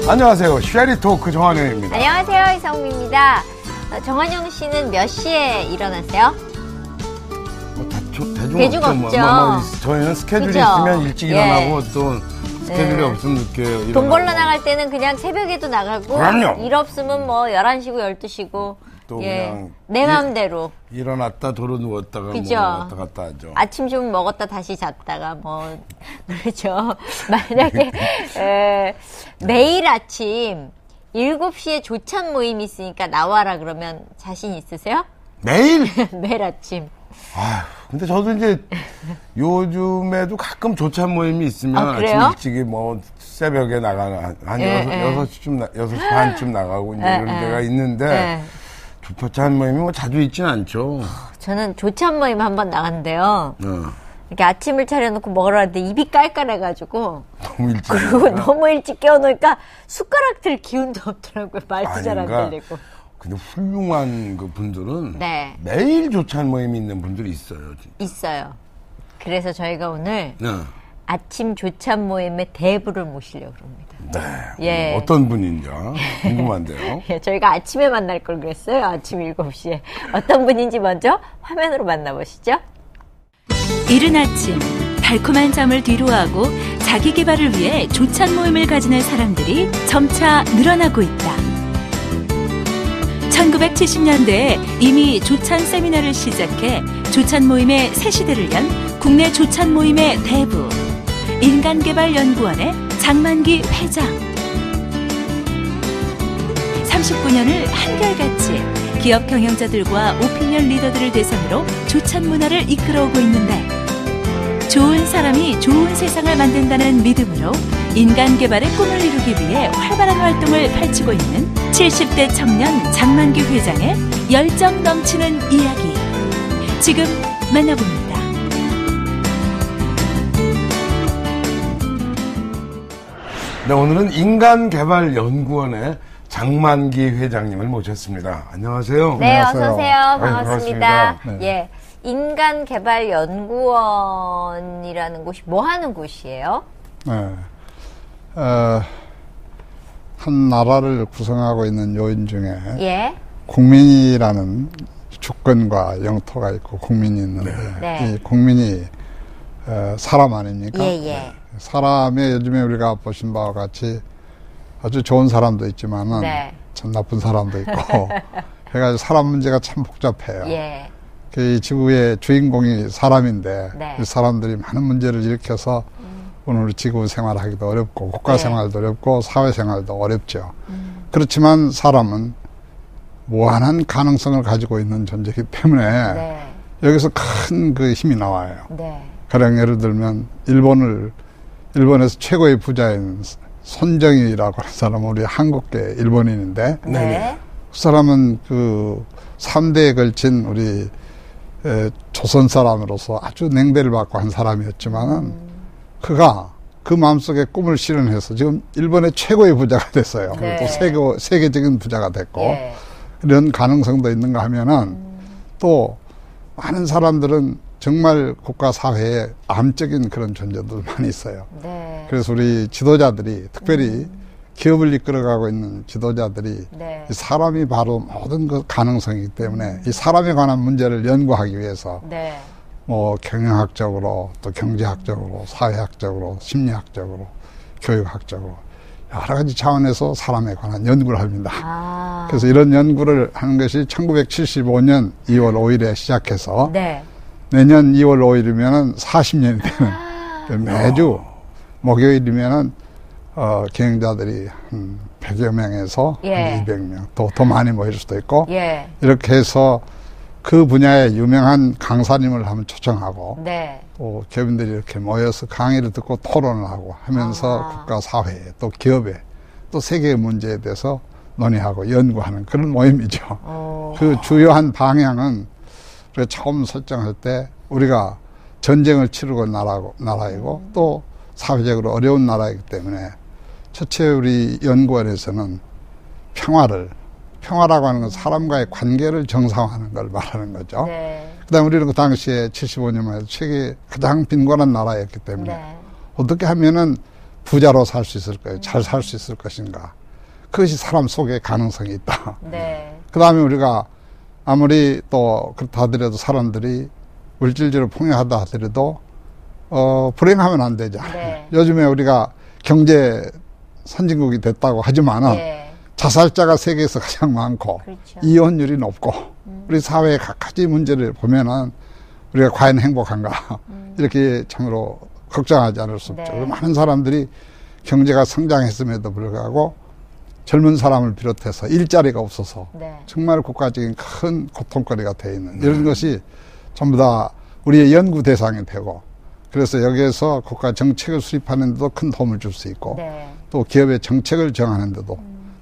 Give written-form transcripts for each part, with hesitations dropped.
안녕하세요. 쉐리 토크 정한영입니다. 안녕하세요. 이성미입니다. 정한영 씨는 몇 시에 일어나세요? 대중 없죠. 저희는 스케줄이 그죠? 있으면 일찍 일어나고 또 스케줄이 네. 없으면 늦게 일어나고. 돈 벌러 나갈 때는 그냥 새벽에도 나가고 그럼요. 일 없으면 뭐 11시고 12시고 또 그냥 그냥 내 마음대로 일어났다 도로 누웠다가 그죠? 뭐 왔다 갔다 하죠. 아침 좀 먹었다 다시 잤다가 뭐 그렇죠. 만약에 매일 아침 7시에 조찬 모임이 있으니까 나와라 그러면 자신 있으세요? 매일? 매일 아침. 근데 저도 이제 요즘에도 가끔 조찬 모임이 있으면 아침 일찍이 뭐 새벽에 나가는 한 6시 반쯤 나가고 이제 이런 데가 있는데 조찬 모임이 뭐 자주 있진 않죠. 저는 조찬 모임 한번 나갔는데요. 이렇게 아침을 차려놓고 먹으러 왔는데 입이 깔깔해가지고 너무 일찍 그리고 너무 일찍 깨워놓으니까 숟가락 들 기운도 없더라고요. 말도 잘 안 들리고. 근데 훌륭한 그 분들은 네. 매일 조찬 모임이 있는 분들이 있어요. 진짜. 있어요. 그래서 저희가 오늘 네. 아침 조찬 모임의 대부를 모시려고 합니다. 네. 예. 어떤 분인지 궁금한데요. 예, 저희가 아침에 만날 걸 그랬어요. 아침 7시에. 어떤 분인지 먼저 화면으로 만나보시죠. 이른 아침 달콤한 잠을 뒤로하고 자기 개발을 위해 조찬 모임을 가지는 사람들이 점차 늘어나고 있다. 1970년대에 이미 조찬 세미나를 시작해 조찬 모임의 새 시대를 연 국내 조찬 모임의 대부 인간개발연구원의 장만기 회장. 39년을 한결같이 기업 경영자들과 오피니언 리더들을 대상으로 조찬 문화를 이끌어오고 있는데 좋은 사람이 좋은 세상을 만든다는 믿음으로 인간 개발의 꿈을 이루기 위해 활발한 활동을 펼치고 있는 70대 청년 장만기 회장의 열정 넘치는 이야기. 지금 만나봅니다. 네, 오늘은 인간개발연구원의 장만기 회장님을 모셨습니다. 안녕하세요. 네, 안녕하세요. 어서오세요. 반갑습니다. 네. 예. 인간개발연구원이라는 곳이 뭐 하는 곳이에요? 네. 한 나라를 구성하고 있는 요인 중에 예. 국민이라는 주권과 영토가 있고 국민이 있는데 네. 이 국민이 사람 아닙니까? 예. 사람의 요즘에 우리가 보신 바와 같이 아주 좋은 사람도 있지만은 참 나쁜 사람도 있고 해가지고 사람 문제가 참 복잡해요. 예. 이 지구의 주인공이 사람인데 이 사람들이 많은 문제를 일으켜서 오늘 지구 생활하기도 어렵고 국가 생활도 어렵고 사회 생활도 어렵죠. 그렇지만 사람은 무한한 가능성을 가지고 있는 존재이기 때문에 여기서 큰 그 힘이 나와요. 가령 예를 들면 일본에서 최고의 부자인 손정희라고 하는 사람은 우리 한국계 일본인인데 그 사람은 그 3대에 걸친 우리 조선 사람으로서 아주 냉대를 받고 한 사람이었지만은 그가 그 마음속에 꿈을 실현해서 지금 일본의 최고의 부자가 됐어요. 또 세계적인 부자가 됐고 이런 가능성도 있는가 하면은 또 많은 사람들은 정말 국가 사회에 암적인 그런 존재들 많이 있어요. 그래서 우리 지도자들이 특별히 기업을 이끌어가고 있는 지도자들이 이 사람이 바로 모든 그 가능성이기 때문에 이 사람에 관한 문제를 연구하기 위해서 뭐 경영학적으로 또 경제학적으로 사회학적으로 심리학적으로 교육학적으로 여러 가지 차원에서 사람에 관한 연구를 합니다. 그래서 이런 연구를 하는 것이 1975년 2월 5일에 시작해서 내년 2월 5일이면은 40년이 되는 매주 목요일이면은 경영자들이 한 100여 명에서 한 200명 더 많이 모일 수도 있고 이렇게 해서 그 분야의 유명한 강사님을 한번 초청하고 또 기업인들이 이렇게 모여서 강의를 듣고 토론을 하고 하면서 국가 사회에 또 기업에 또 세계의 문제에 대해서 논의하고 연구하는 그런 모임이죠. 그 주요한 방향은 우리가 처음 설정할 때 우리가 전쟁을 치르고 나라이고 또 사회적으로 어려운 나라이기 때문에 첫째 우리 연구원에서는 평화라고 하는 건 사람과의 관계를 정상화하는 걸 말하는 거죠. 그 다음에 우리는 그 당시에 75년만 해도 세계 가장 빈곤한 나라였기 때문에 어떻게 하면은 부자로 살 수 있을 거예요. 잘 살 수 있을 것인가. 그것이 사람 속에 가능성이 있다. 네. 그 다음에 우리가 아무리 또 그렇다 하더라도 사람들이 물질적으로 풍요하다 하더라도 불행하면 안 되잖아요. 네. 요즘에 우리가 경제 선진국이 됐다고 하지만은 자살자가 세계에서 가장 많고 그렇죠. 이혼율이 높고 우리 사회의 각가지 문제를 보면은 우리가 과연 행복한가 이렇게 참으로 걱정하지 않을 수 없죠. 네. 많은 사람들이 경제가 성장했음에도 불구하고 젊은 사람을 비롯해서 일자리가 없어서 네. 정말 국가적인 큰 고통거리가 되어 있는 이런 것이 전부 다 우리의 연구 대상이 되고 그래서 여기에서 국가 정책을 수립하는 데도 큰 도움을 줄 수 있고 네. 또 기업의 정책을 정하는 데도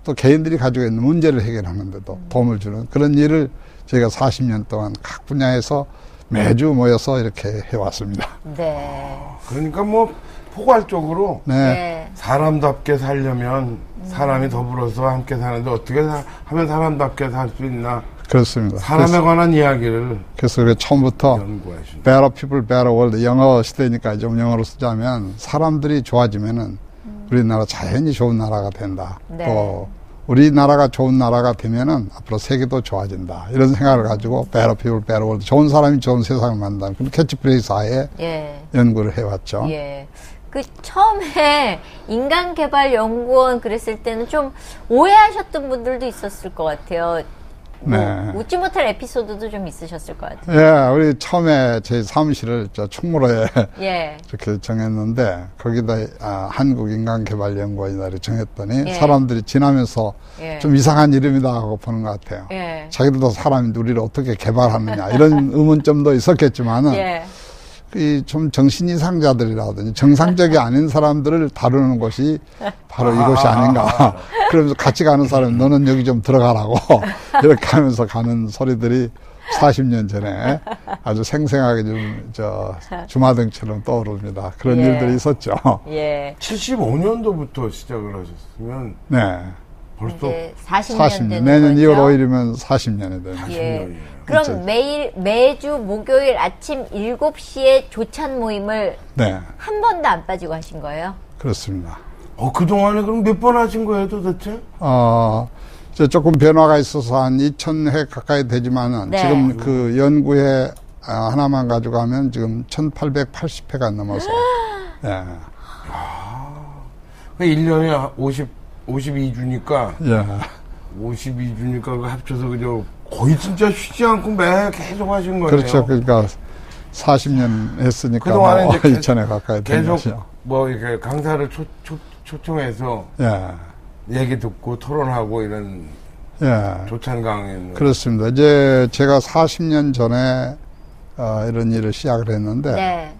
또 개인들이 가지고 있는 문제를 해결하는 데도 도움을 주는 그런 일을 저희가 40년 동안 각 분야에서 매주 모여서 이렇게 해왔습니다. 네. 그러니까 뭐 포괄적으로 네. 사람답게 살려면 사람이 더불어서 함께 사는데 어떻게 하면 사람답게 살 수 있나 그렇습니다. 사람에 관한 이야기를 그래서 우리가 처음부터 연구하신 Better People, Better World 영어 시대니까 좀 영어로 쓰자면 사람들이 좋아지면은 우리나라 자연히 좋은 나라가 된다. 네. 또 우리나라가 좋은 나라가 되면은 앞으로 세계도 좋아진다. 이런 생각을 가지고 Better People, Better World 좋은 사람이 좋은 세상을 만든다는 그런 캐치프레이즈 하에 연구를 해왔죠. 예. 그 처음에 인간개발연구원 그랬을 때는 좀 오해하셨던 분들도 있었을 것 같아요. 뭐 네. 웃지 못할 에피소드도 좀 있으셨을 것 같아요. 예, 우리 처음에 저희 사무실을 충무로에 예. 이렇게 정했는데 거기다 한국인간개발연구원이다 이렇게 정했더니 예. 사람들이 지나면서 예. 좀 이상한 이름이다 하고 보는 것 같아요. 예. 자기들도 사람이 우리를 어떻게 개발하느냐 이런 의문점도 있었겠지만은 예. 이 좀 정신 이상자들이라든지 정상적이 아닌 사람들을 다루는 것이 바로 이것이 아닌가. 그러면서 같이 가는 사람이 너는 여기 좀 들어가라고 이렇게 하면서 가는 소리들이 40년 전에 아주 생생하게 주마등처럼 떠오릅니다. 그런 예. 일들이 있었죠. 예. 75년도부터 시작을 하셨으면 네. 벌써 이제 40년 40년. 되는 내년 거죠? 2월 5일이면 40년이 됩니다. 예. 그럼 매주 목요일 아침 7시에 조찬 모임을 네. 한 번도 안 빠지고 하신 거예요? 그렇습니다. 그동안에 그럼 몇 번 하신 거예요, 도대체? 이제 조금 변화가 있어서 한 2,000회 가까이 되지만은 네. 지금 그 연구회 하나만 가지고 하면 지금 1,880회가 넘어서. 예. 그 1년에 52주니까, 예. 52주니까 그 합쳐서 그저 거의 진짜 쉬지 않고 매 계속 하신 거예요. 그렇죠. 그러니까 40년 했으니까 그동안에 뭐 이제 2,000회 가까이 된 계속 거죠. 뭐 이렇게 강사를 초청해서 예. 얘기 듣고 토론하고 이런 예. 조찬 강의는. 그렇습니다. 이제 제가 40년 전에 이런 일을 시작을 했는데 네.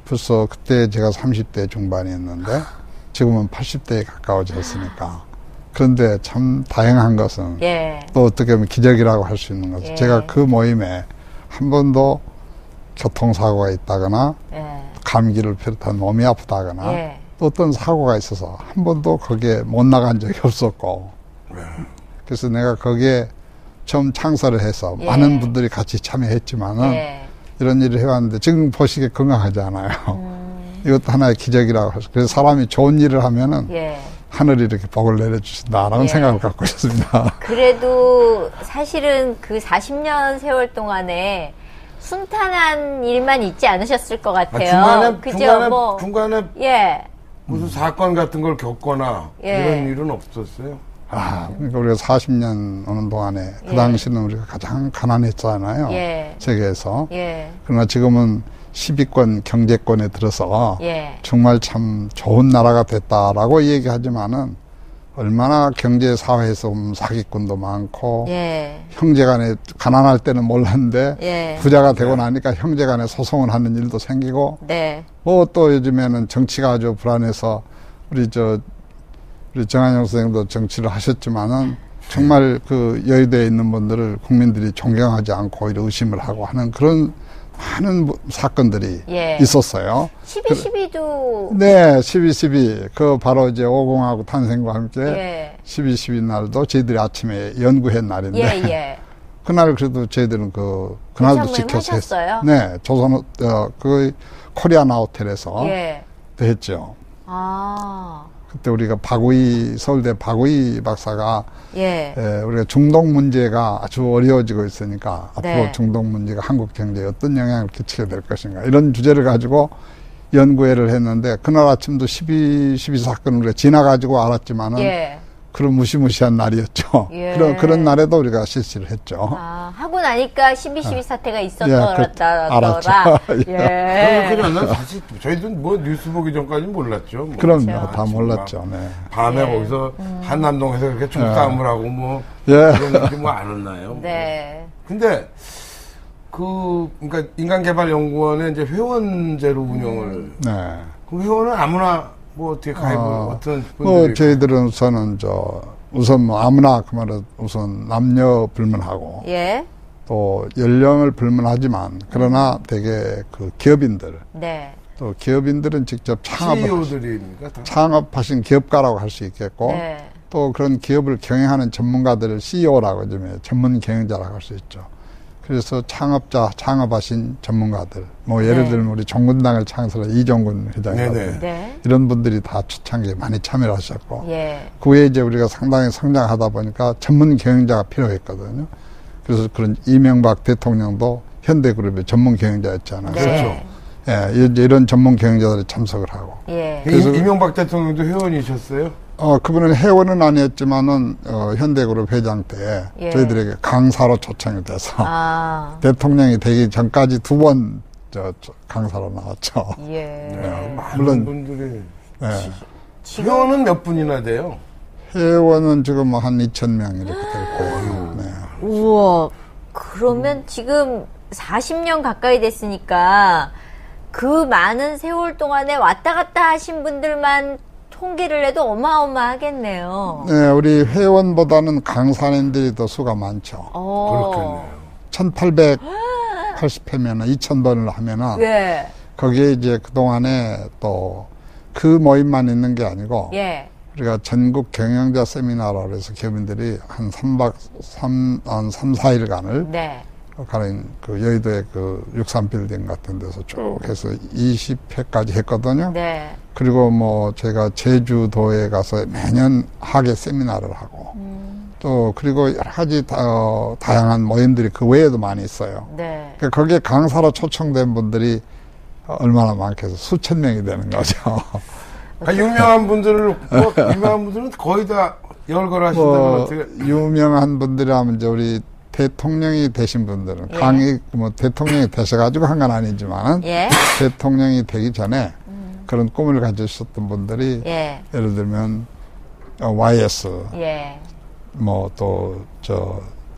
벌써 그때 제가 30대 중반이었는데 지금은 80대에 가까워졌으니까. 그런데 참 다행한 것은 예. 또 어떻게 보면 기적이라고 할 수 있는 것은 예. 제가 그 모임에 한 번도 교통사고가 있다거나 예. 감기를 비롯한 몸이 아프다거나 예. 또 어떤 사고가 있어서 한 번도 거기에 못 나간 적이 없었고 그래서 내가 거기에 처음 창설을 해서 예. 많은 분들이 같이 참여했지만은 예. 이런 일을 해왔는데 지금 보시기에 건강하지 않아요. 이것도 하나의 기적이라고 해서 그래서 사람이 좋은 일을 하면은 예. 하늘이 이렇게 복을 내려주신다라는 예. 생각을 갖고 있습니다. 그래도 사실은 그 40년 세월 동안에 순탄한 일만 있지 않으셨을 것 같아요. 중간에 예. 무슨 사건 같은 걸 겪거나 예. 이런 일은 없었어요? 그러니까 우리가 40년 오는 동안에 그 예. 당시는 우리가 가장 가난했잖아요. 예. 세계에서. 예. 그러나 지금은 10위권 경제권에 들어서 예. 정말 참 좋은 나라가 됐다라고 얘기하지만은 얼마나 경제 사회에서 사기꾼도 많고 예. 형제간에 가난할 때는 몰랐는데 예. 부자가 되고 나니까 형제간에 소송을 하는 일도 생기고 네. 뭐 또 요즘에는 정치가 아주 불안해서 우리 정한영 선생님도 정치를 하셨지만은 정말 그 여의도에 있는 분들을 국민들이 존경하지 않고 오히려 의심을 하고 하는 그런 많은 사건들이 예. 있었어요. 12.12도 네, 12.12. 그 바로 이제 5공화국 탄생과 함께 예. 12.12 날도 저희들이 아침에 연구회 날인데 예, 예. 그날 그래도 저희들은 그날도 조찬 모임 지켜서 하셨어요? 네, 코리아나 호텔에서 예. 했죠. 그때 우리가 서울대 박우희 박사가 예. 우리가 중동 문제가 아주 어려워지고 있으니까 네. 앞으로 중동 문제가 한국 경제에 어떤 영향을 끼치게 될 것인가 이런 주제를 가지고 연구회를 했는데 그날 아침도 12 사건을 우리가 지나가지고 알았지만은 예. 그런 무시무시한 날이었죠. 예. 그런 날에도 우리가 실시를 했죠. 하고 나니까 12 사태가 예, 있었더라. 알았죠. 예. 그러면 사실 저희도 뭐 뉴스 보기 전까지는 몰랐죠. 뭐. 그럼요. 다 몰랐죠. 네. 밤에 거기서 한남동에서 그렇게 총싸움을 하고 뭐 예. 그런 게 뭐 안 했나요? 네. 근데 그러니까 인간개발연구원의 이제 회원제로 운영을. 네. 그럼 회원은 아무나 뭐 어떻게 가입을 어떤 분들이? 뭐 저희들은 우선 뭐 아무나 그 말은 우선 남녀 불문하고 예. 또 연령을 불문하지만 그러나 되게 그 기업인들 네. 또 기업인들은 직접 CEO들입니까? 창업하신 기업가라고 할 수 있겠고 네. 또 그런 기업을 경영하는 전문가들을 CEO라고 하면 전문 경영자라고 할 수 있죠. 그래서 창업하신 전문가들, 뭐 예를 네. 들면 우리 종군당을 창설한 이종군 회장이라든지 네. 이런 분들이 다 초창기에 많이 참여를 하셨고 예. 그 후에 이제 우리가 상당히 성장하다 보니까 전문 경영자가 필요했거든요. 그래서 그런 이명박 대통령도 현대그룹의 전문 경영자였잖아요. 네. 그렇죠. 예, 이런 전문 경영자들이 참석을 하고. 예. 그래서- 이명박 대통령도 회원이셨어요? 그분은 회원은 아니었지만은 현대그룹 회장 때 저희들에게 강사로 초청이 돼서 대통령이 되기 전까지 2번 강사로 나왔죠. 예. 네, 많은 물론- 분들이. 네. 회원은 몇 분이나 돼요? 회원은 지금 한 2,000명 이렇게 될 거예요. 네. 우와. 그러면 지금 40년 가까이 됐으니까 그 많은 세월 동안에 왔다 갔다 하신 분들만 통계를 해도 어마어마하겠네요. 네, 우리 회원보다는 강사님들이 더 수가 많죠. 그렇겠네요. 1880회면은 2000번을 하면은 예. 거기에 이제 그동안에 또 그 모임만 있는 게 아니고 예. 우리가 전국 경영자 세미나라고 해서 기업인들이 한 3, 4일간을 네. 가는 그 여의도의 그 63빌딩 같은 데서 쭉 해서 20회까지 했거든요. 네. 그리고 뭐 제가 제주도에 가서 매년 학예 세미나를 하고 또 그리고 여러 가지 다양한 모임들이 그 외에도 많이 있어요. 네. 그러니까 거기에 강사로 초청된 분들이 얼마나 많겠어. 수천 명이 되는 거죠. 유명한 분들은 거의 다 열거를 하신다면 어떻게? 유명한 분들이라면 이제 우리 대통령이 되신 분들은 예. 대통령이 되셔가지고 한 건 아니지만 예. 대통령이 되기 전에 그런 꿈을 가지셨던 분들이 예. 예를 들면 YS 예. 뭐 또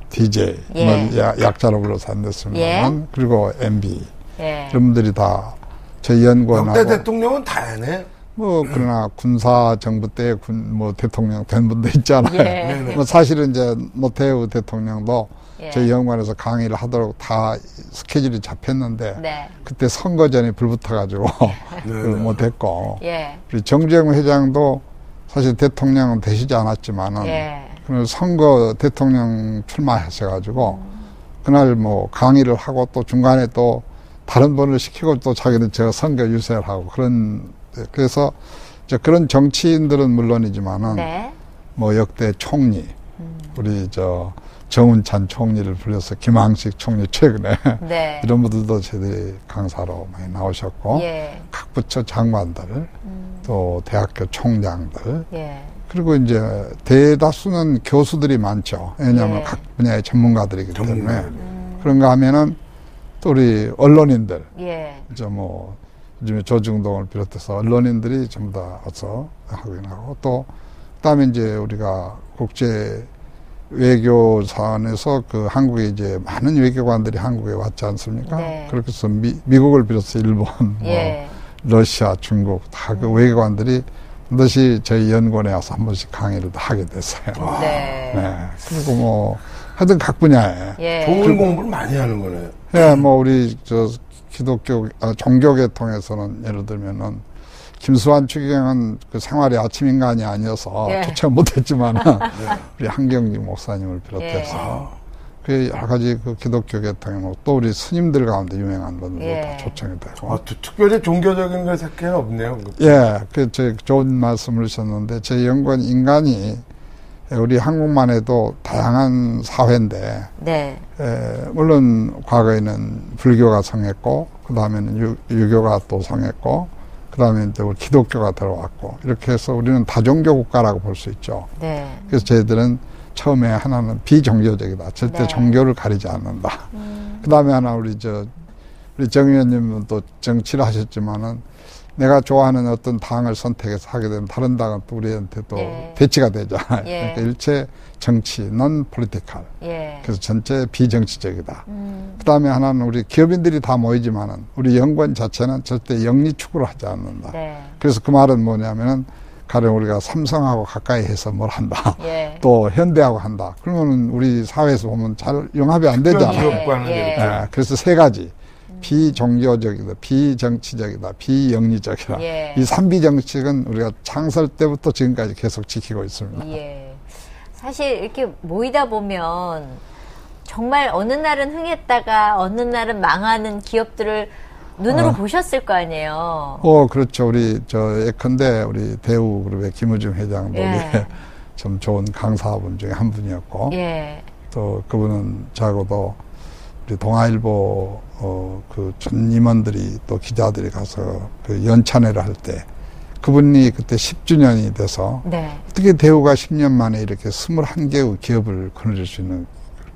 DJ 예. 뭐 약자로 불러서 안 됐습니다만 예. 그리고 MB 예. 이런 분들이 다 저희 연구원하고 역대 대통령은 다네. 뭐 그러나 군사 정부 때 뭐 대통령 된 분도 있잖아요. 예. 뭐 사실은 이제 노태우 대통령도 예. 저희 연구원에서 강의를 하도록 다 스케줄이 잡혔는데 네. 그때 선거 전에 불붙어가지고 못했고 예. 우리 정주영 회장도 사실 대통령은 되시지 않았지만은 예. 그 선거 대통령 출마하셔가지고 그날 뭐 강의를 하고 또 중간에 또 다른 분을 시키고 또 자기는 저 선거 유세를 하고 그래서 이제 그런 정치인들은 물론이지만은 네. 뭐 역대 총리 우리 정운찬 총리를 불러서 김항식 총리 최근에 네. 이런 분들도 저희들이 강사로 많이 나오셨고 예. 각 부처 장관들 또 대학교 총장들 예. 그리고 이제 대다수는 교수들이 많죠. 왜냐하면 예. 각 분야의 전문가들이기 때문에 전문가들. 그런가 하면은 또 우리 언론인들 예. 이제 뭐 요즘에 조중동을 비롯해서 언론인들이 전부 다 와서 하긴 하고 또 그다음에 이제 우리가 국제 외교산에서 그 한국에 이제 많은 외교관들이 한국에 왔지 않습니까? 네. 그렇게 해서 미국을 비롯해서 일본, 예. 뭐 러시아, 중국 다 그 외교관들이 반드시 저희 연구원에 와서 한 번씩 강의를 하게 됐어요. 네. 네. 그리고 뭐 하여튼 각 분야에 예. 좋은 공부를 많이 하는 거네요. 예, 뭐 우리 기독교 종교계 통해서는 예를 들면은 김수환 추기경은 그 생활이 아침 인간이 아니어서 예. 초청 못했지만 우리 한경직 목사님을 비롯해서 그 여러 가지 그 기독교 계통에 뭐 또 우리 스님들 가운데 유명한 분들도 예. 다 초청이 되고. 특별히 종교적인 걸 생각은 없네요. 예, 좋은 말씀을 하셨는데, 제 연구는 인간이 우리 한국만 해도 다양한 사회인데, 네. 물론 과거에는 불교가 성했고, 그 다음에는 유교가 또 성했고, 그 다음에 이제 우리 기독교가 들어왔고, 이렇게 해서 우리는 다종교 국가라고 볼 수 있죠. 네. 그래서 저희들은 처음에 하나는 비종교적이다. 절대 네. 종교를 가리지 않는다. 그 다음에 하나 우리 정 의원님은 또 정치를 하셨지만은 내가 좋아하는 어떤 당을 선택해서 하게 되면 다른 당은 또 우리한테 또 예. 배치가 되잖아요. 예. 그러니까 일체 정치, non political. 예. 그래서 전체 비정치적이다. 그 다음에 하나는 우리 기업인들이 다 모이지만은 우리 연구원 자체는 절대 영리 추구를 하지 않는다. 네. 그래서 그 말은 뭐냐면은 가령 우리가 삼성하고 가까이 해서 뭘 한다. 예. 또 현대하고 한다. 그러면 우리 사회에서 보면 잘 영합이 안 되잖아요. 기업과는 예. 예, 그래서 세 가지. 비종교적이다, 비정치적이다, 비영리적이다. 예. 이 삼비정치는 우리가 창설 때부터 지금까지 계속 지키고 있습니다. 예. 사실 이렇게 모이다 보면 정말 어느 날은 흥했다가 어느 날은 망하는 기업들을 눈으로 보셨을 거 아니에요. 그렇죠. 우리 예컨대 우리 대우그룹의 김우중 회장도 예. 좀 좋은 강사분 중에 한 분이었고, 예. 또 그분은 저하고도 우리 동아일보 그 전 임원들이 또 기자들이 가서 그 연찬회를 할 때 그분이 그때 10주년이 돼서 네. 어떻게 대우가 10년 만에 이렇게 21개의 기업을 거느릴 수 있는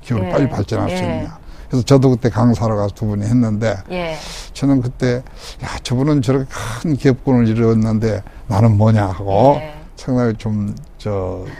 기업을 예. 빨리 발전할 수 예. 있느냐. 그래서 저도 그때 강사로 가서 두 분이 했는데 예. 저는 그때 야 저분은 저렇게 큰 기업군을 이루었는데 나는 뭐냐 하고 예. 상당히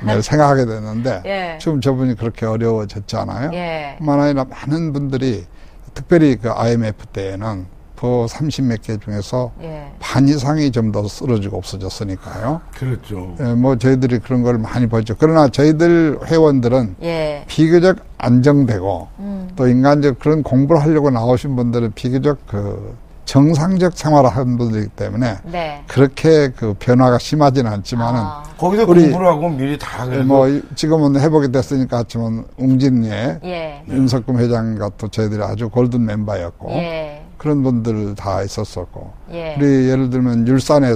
내가 생각하게 됐는데 예. 지금 저분이 그렇게 어려워졌잖아요. 예. 뿐만 아니라 많은 분들이 특별히 그 IMF 때에는 그 30몇 개 중에서 예. 반 이상이 좀 더 쓰러지고 없어졌으니까요. 그렇죠. 예, 뭐 저희들이 그런 걸 많이 보죠. 그러나 저희들 회원들은 예. 비교적 안정되고 또 인간적 그런 공부를 하려고 나오신 분들은 비교적 그 정상적 생활을 하는 분들이기 때문에 네. 그렇게 그 변화가 심하지는 않지만은 거기서 우리- 공부를 하고 미리 다 그래도 뭐 지금은 회복이 됐으니까 하지만 웅진리에 예. 윤석금 회장과 또 저희들이 아주 골든 멤버였고 예. 그런 분들 다 있었었고 예. 우리 예를 들면 율산의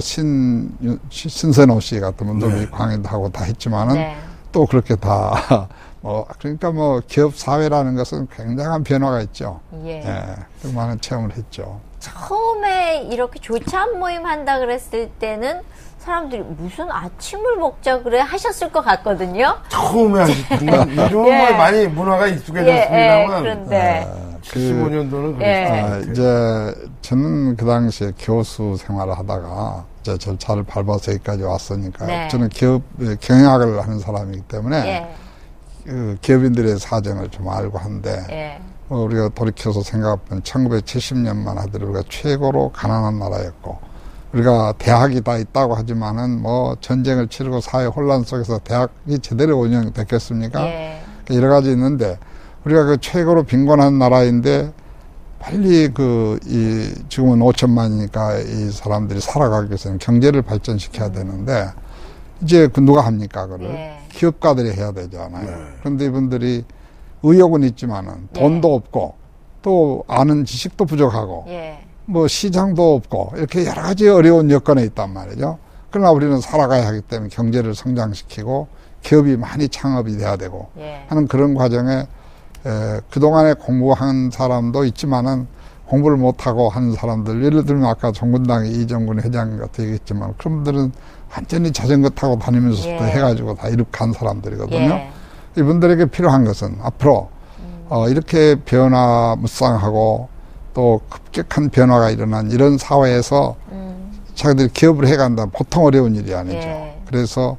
신선호 씨 같은 분들이 강의도 하고 다 했지만은 네. 또 그렇게 다 그러니까 기업 사회라는 것은 굉장한 변화가 있죠. 예. 그 많은 체험을 했죠. 처음에 이렇게 조찬 모임 한다 그랬을 때는 사람들이 무슨 아침을 먹자 그래 하셨을 것 같거든요. 처음에 하셨지만 요즘은 예. 뭐 많이 문화가 익숙해졌습니다만 그런데 75년도는 예. 그랬어요. 이제 저는 그 당시에 교수 생활을 하다가 이제 절차를 밟아서 여기까지 왔으니까 네. 저는 기업 경영학을 하는 사람이기 때문에 예. 그 기업인들의 사정을 좀 알고 한데 예. 우리가 돌이켜서 생각하면 1970년만 하더라도 우리가 최고로 가난한 나라였고 우리가 대학이 다 있다고 하지만은 전쟁을 치르고 사회 혼란 속에서 대학이 제대로 운영됐겠습니까? 예. 여러 가지 있는데 우리가 그 최고로 빈곤한 나라인데 빨리 지금은 5천만이니까 이 사람들이 살아가기 위해서는 경제를 발전시켜야 되는데 이제 누가 합니까? 그거를 예. 기업가들이 해야 되잖아요. 네. 그런데 이분들이 의욕은 있지만은 돈도 없고 또 아는 지식도 부족하고 예. 시장도 없고 이렇게 여러 가지 어려운 여건에 있단 말이죠. 그러나 우리는 살아가야 하기 때문에 경제를 성장시키고 기업이 많이 창업이 돼야 되고 예. 하는 그런 과정에 그동안에 공부한 사람도 있지만은 공부를 못하고 하는 사람들 예를 들면 아까 정군당의 이정근 회장 같은 얘기했지만 그런 분들은 완전히 자전거 타고 다니면서 예. 해가지고 다 이룩한 사람들이거든요. 예. 이분들에게 필요한 것은 앞으로 이렇게 변화무쌍하고 또 급격한 변화가 일어난 이런 사회에서 자기들이 기업을 해간다 보통 어려운 일이 아니죠. 예. 그래서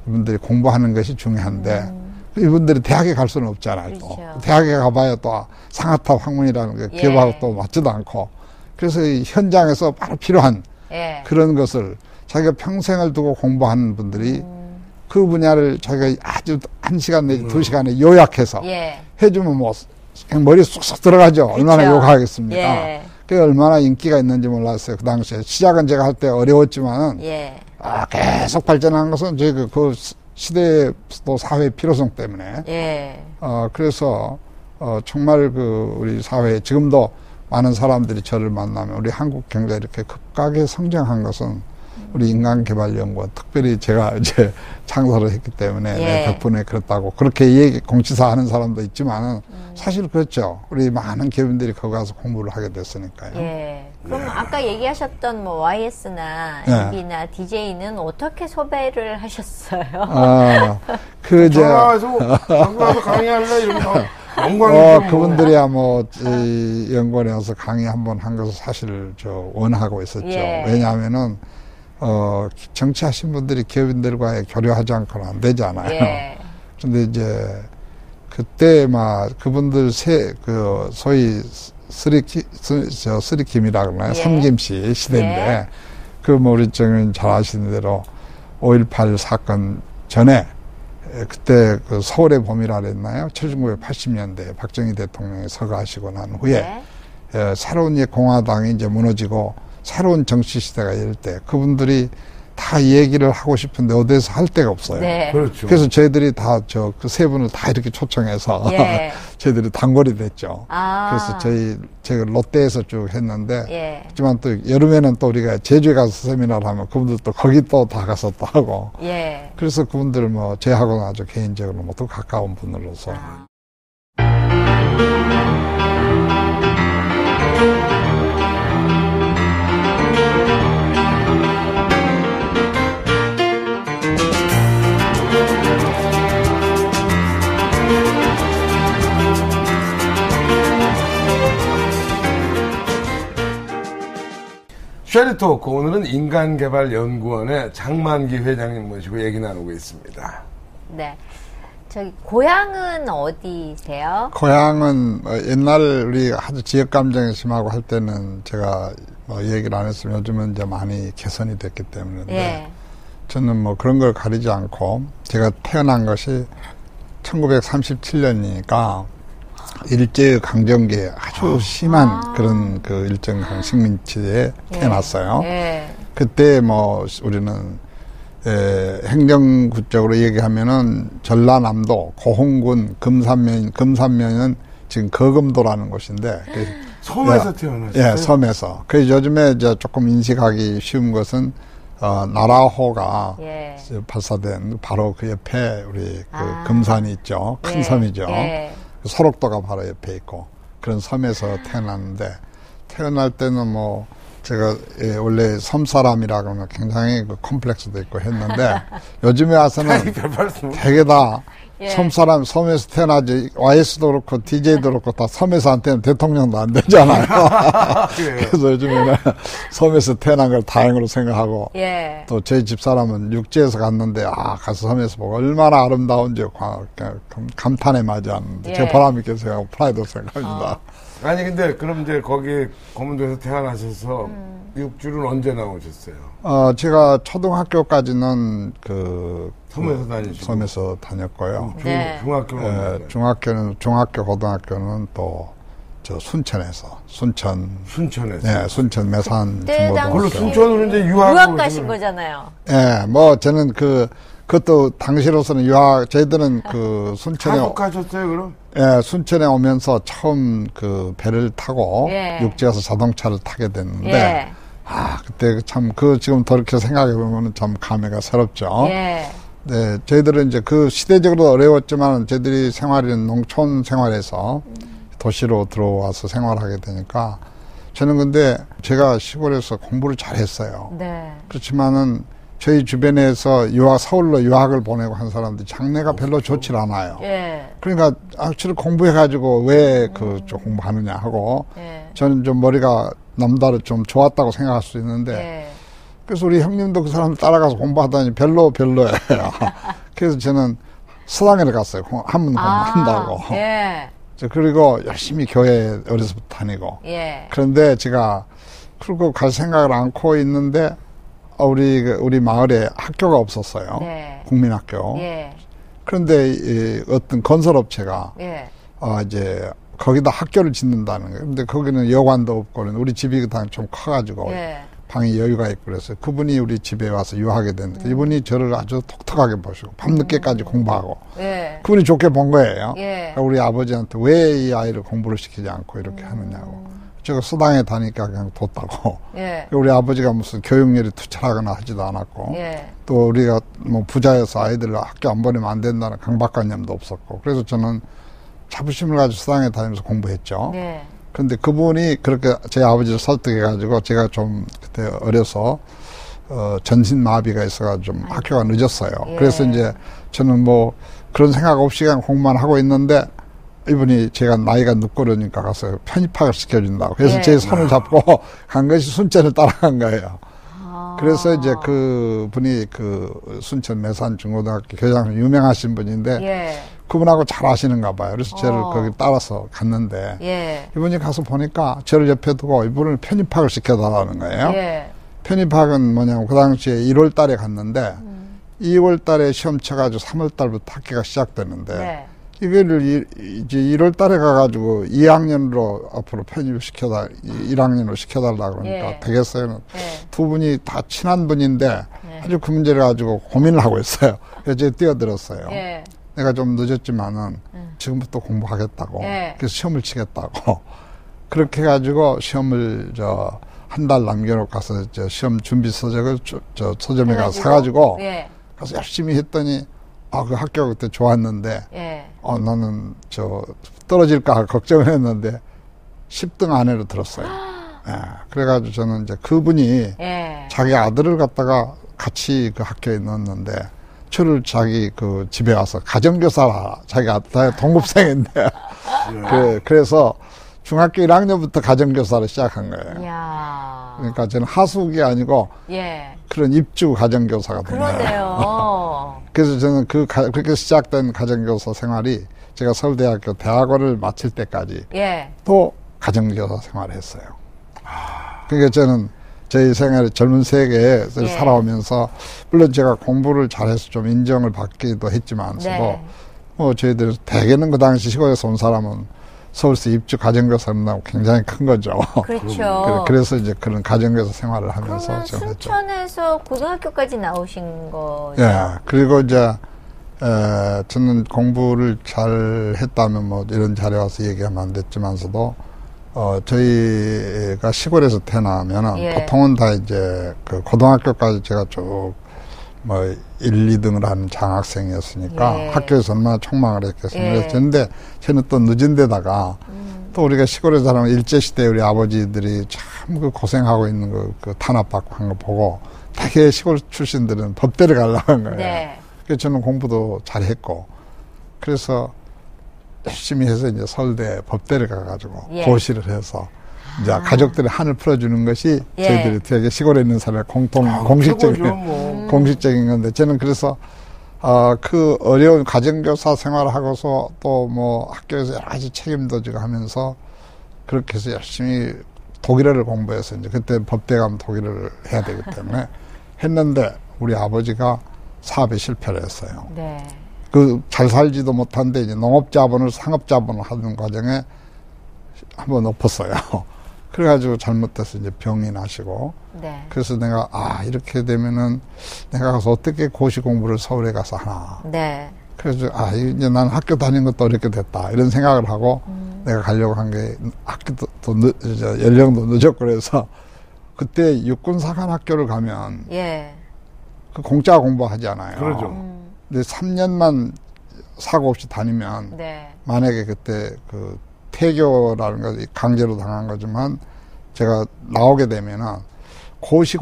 이분들이 공부하는 것이 중요한데 이분들이 대학에 갈 수는 없잖아요. 또. 그렇죠. 대학에 가봐야 또 상하탑 학문이라는 게 예. 기업하고 또 맞지도 않고 그래서 이 현장에서 바로 필요한 예. 그런 것을 자기가 평생을 두고 공부하는 분들이 그 분야를 자기가 아주 1시간 내지 2시간에 요약해서 예. 해주면 그냥 머리에 쏙쏙 들어가죠. 얼마나 그렇죠. 요구하겠습니까? 예. 그게 얼마나 인기가 있는지 몰랐어요. 그 당시에. 시작은 제가 할 때 어려웠지만은 예. 계속 발전한 것은 저희 그 시대의 또 사회 필요성 때문에 예. 그래서 정말 우리 사회에 지금도 많은 사람들이 저를 만나면 우리 한국 경제가 이렇게 급하게 성장한 것은 우리 인간개발연구원, 특별히 제가 이제 창설을 했기 때문에 내 덕분에 그렇다고 그렇게 공치사 하는 사람도 있지만은 사실 그렇죠. 우리 많은 기업인들이 거기 가서 공부를 하게 됐으니까요. 그럼 아까 얘기하셨던 뭐 YS나 MB나 DJ는 어떻게 섭외를 하셨어요? 전화해서 강의할래 이러면서 영광이죠. 그분들이야 이 연구원에 와서 강의 한번 한 것을 사실 원하고 있었죠. 왜냐하면은 정치하신 분들이 기업인들과의 교류하지 않고는 안 되잖아요. 그런데 이제 그때 그분들 소위 쓰리킴이라 그러나요? 삼김씨 시대인데 우리 잘 아시는 대로 5.18 사건 전에 그때 서울의 봄이라 그랬나요? 1980년대 박정희 대통령이 서거하시고 난 후에 새로운 공화당이 이제 무너지고 새로운 정치 시대가 열 때 그분들이 다 얘기를 하고 싶은데 어디에서 할 데가 없어요. 그렇죠. 그래서 저희들이 다 그 세 분을 다 이렇게 초청해서 저희들이 단골이 됐죠. 그래서 제가 롯데에서 쭉 했는데 하지만 또 여름에는 또 우리가 제주에 가서 세미나를 하면 그분들 또 거기 또 다 가서 또 하고 그래서 그분들 저하고는 아주 개인적으로 또 가까운 분으로서 쉐리토크 오늘은 인간개발연구원의 장만기 회장님 모시고 얘기 나누고 있습니다. 네. 고향은 어디세요? 고향은 옛날 우리 아주 지역감정이 심하고 할 때는 제가 얘기를 안 했으면 요즘은 이제 많이 개선이 됐기 때문인데 저는 그런 걸 가리지 않고 제가 태어난 것이 1937년이니까 일제 강점기에 아주 심한 그런 일정 식민지에 태어났어요. 그때 우리는 행정구적으로 얘기하면은 전라남도 고흥군 금산면은 지금 거금도라는 곳인데 섬에서 태어났어요. 섬에서. 그래서 요즘에 이제 조금 인식하기 쉬운 것은 나라호가 발사된 바로 그 옆에 우리 금산이 있죠. 큰 섬이죠. 소록도가 바로 옆에 있고 그런 섬에서 태어났는데 태어날 때는 제가 원래 섬 사람이라 그러면 굉장히 컴플렉스도 있고 했는데 요즘에 와서는 되게 다 섬 사람 섬에서 태어나지 YS도 그렇고 DJ도 그렇고 다 섬에서 안 태어나면 대통령도 안 되잖아요. 그래서 요즘에는 섬에서 태어난 걸 다행으로 생각하고 또 저희 집사람은 육지에서 갔는데 가서 섬에서 보고 얼마나 아름다운지 감탄에 맞이하는데 제 보람이 있게 생각하고 프라이드 생각합니다. 아니 근데 그럼 이제 거기 검은도에서 태어나셔서 육주는 언제 나오셨어요? 제가 초등학교까지는 섬에서 다니시고 섬에서 다녔고요. 중학교는 중학교 고등학교는 또 순천에서 순천 매산 중고등학교. 물론 순천으로 이제 유학 가신 거잖아요. 저는 그것도 당시로서는 저희들은 순천에 한국 가셨어요, 그럼? 순천에 오면서 처음 배를 타고 육지 가서 자동차를 타게 됐는데 그때 참 지금 돌이켜 생각해 보면 참 감회가 새롭죠. 네, 저희들은 이제 시대적으로 어려웠지만 저희들이 생활은 농촌 생활에서 도시로 들어와서 생활하게 되니까 저는 근데 제가 시골에서 공부를 잘했어요. 그렇지만은 저희 주변에서 서울로 유학을 보내고 한 사람들이 장래가 별로 좋질 않아요. 그러니까 actually 공부해가지고 왜 공부하느냐 하고 저는 좀 머리가 남다르 좀 좋았다고 생각할 수 있는데 그래서 우리 형님도 그 사람 따라가서 공부하다니 별로예요. 그래서 저는 서당에를 갔어요. 한문 공부한다고. 그리고 열심히 교회 어려서부터 다니고. 그런데 제가 그러고 갈 생각을 않고 있는데 우리 마을에 학교가 없었어요. 국민학교. 그런데 어떤 건설업체가 이제 거기다 학교를 짓는다는 거예요. 근데 거기는 여관도 없고 우리 집이 좀 커가지고 방이 여유가 있고 그래서 그분이 우리 집에 와서 유학하게 됐는데 이분이 저를 아주 독특하게 보시고 밤늦게까지 공부하고 예. 그분이 좋게 본 거예요. 예. 그러니까 우리 아버지한테 왜 이 아이를 공부를 시키지 않고 이렇게 하느냐고. 제가 수당에 다니까 그냥 뒀다고. 예. 우리 아버지가 무슨 교육열이 투철하거나 하지도 않았고 예. 또 우리가 뭐 부자여서 아이들을 학교 안 보내면 안 된다는 강박관념도 없었고 그래서 저는 자부심을 가지고 수당에 다니면서 공부했죠. 예. 그런데 그분이 그렇게 제 아버지를 설득해가지고 제가 좀 그때 어려서 전신마비가 있어가지고 좀 학교가 늦었어요. 예. 그래서 이제 저는 뭐 그런 생각 없이 그냥 공부만 하고 있는데 이분이 제가 나이가 늦고 그러니까 가서 편입학을 시켜준다고. 그래서 예. 제 손을 잡고 간 것이 순천을 따라간 거예요. 그래서 이제 그 분이 그 순천 매산 중고등학교 교장선 유명하신 분인데 예. 그분하고 잘 아시는가 봐요. 그래서 저를 거기 따라서 갔는데 예. 이분이 가서 보니까 저를 옆에 두고 이분을 편입학을 시켜달라는 거예요. 예. 편입학은 뭐냐면 그 당시에 1월 달에 갔는데 2월 달에 시험 쳐가지고 3월 달부터 학기가 시작되는데 네. 이거를 이제 1월 달에 가가지고 2학년으로 앞으로 편입을 1학년으로 시켜달라 그러니까 예. 되겠어요. 예. 두 분이 다 친한 분인데 예. 아주 그 문제를 가지고 고민을 하고 있어요. 그래서 제가 뛰어들었어요. 예. 내가 좀 늦었지만은 지금부터 공부하겠다고. 예. 그래서 시험을 치겠다고. 그렇게 해가지고 시험을 한 달 남겨놓고 가서 시험 준비 서적을 서점에 가서 사가지고 예. 가서 열심히 했더니 그 학교가 그때 좋았는데 예. 나는 떨어질까 걱정을 했는데 10등 안으로 들었어요. 예. 그래가지고 저는 이제 그분이 예. 자기 아들을 갖다가 같이 그 학교에 넣었는데 저를 자기 그 집에 와서 가정교사라 자기 아들 동급생인데 그래서 중학교 1학년부터 가정교사를 시작한 거예요. 이야. 그러니까 저는 하숙이 아니고 예. 그런 입주 가정교사가 된 거예요. 그러네요. 그래서 저는 그렇게 시작된 가정교사 생활이 제가 서울대학교 대학원을 마칠 때까지 예. 또 가정교사 생활을 했어요. 그러니까 저는 제 생활의 젊은 세계에 예. 살아오면서 물론 제가 공부를 잘해서 좀 인정을 받기도 했지만서도 네. 저희들 대개는 그 당시 시골에서 온 사람은 서울서 입주 가정교사를 나고 굉장히 큰 거죠. 그렇죠. 그래서 이제 그런 가정교사 생활을 하면서 그러면 제가 했죠. 순천에서 고등학교까지 나오신 거죠? 예. 그리고 이제 저는 공부를 잘 했다면 뭐 이런 자리에 와서 얘기하면 안 됐지만서도 저희가 시골에서 태어나면은 예. 보통은 다 이제 그 고등학교까지 제가 쭉 뭐 1, 2등을 하는 장학생이었으니까 예. 학교에서 얼마나 촉망을 했겠습니까. 예. 그런데 저는 또 늦은 데다가 또 우리가 시골에서 살면 일제시대 우리 아버지들이 참 그 고생하고 있는 그 탄압받고 한 거 보고 되게 시골 출신들은 법대를 가려고 한 거예요. 네. 그래서 저는 공부도 잘했고 그래서 열심히 해서 이제 서울대 법대를 가가지고 예. 고시를 해서 이제 가족들의 한을 풀어주는 것이 예. 저희들이 되게 시골에 있는 사람의 공식적인 건데 저는 그래서 그 어려운 가정교사 생활을 하고서 또 뭐 학교에서 여러 가지 책임도 지고 하면서 그렇게 해서 열심히 독일어를 공부해서 이제 그때 법대 가면 독일어를 해야 되기 때문에 했는데 우리 아버지가 사업에 실패를 했어요. 네. 잘 살지도 못한데 이제 농업자본을 상업자본을 하는 과정에 한번 엎었어요. 그래가지고 잘못돼서 이제 병이 나시고. 네. 그래서 내가 이렇게 되면은 내가 가서 어떻게 고시 공부를 서울에 가서 하나. 네. 그래서 이제 난 학교 다니는 것도 어렵게 됐다 이런 생각을 하고 내가 가려고 한 게 학교도 연령도 늦었고 그래서 그때 육군사관학교를 가면 예. 그 공짜 공부하잖아요. 그러죠. 근데 3년만 사고 없이 다니면 네. 만약에 그때 그 태교라는 거 강제로 당한 거지만 제가 나오게 되면은 고시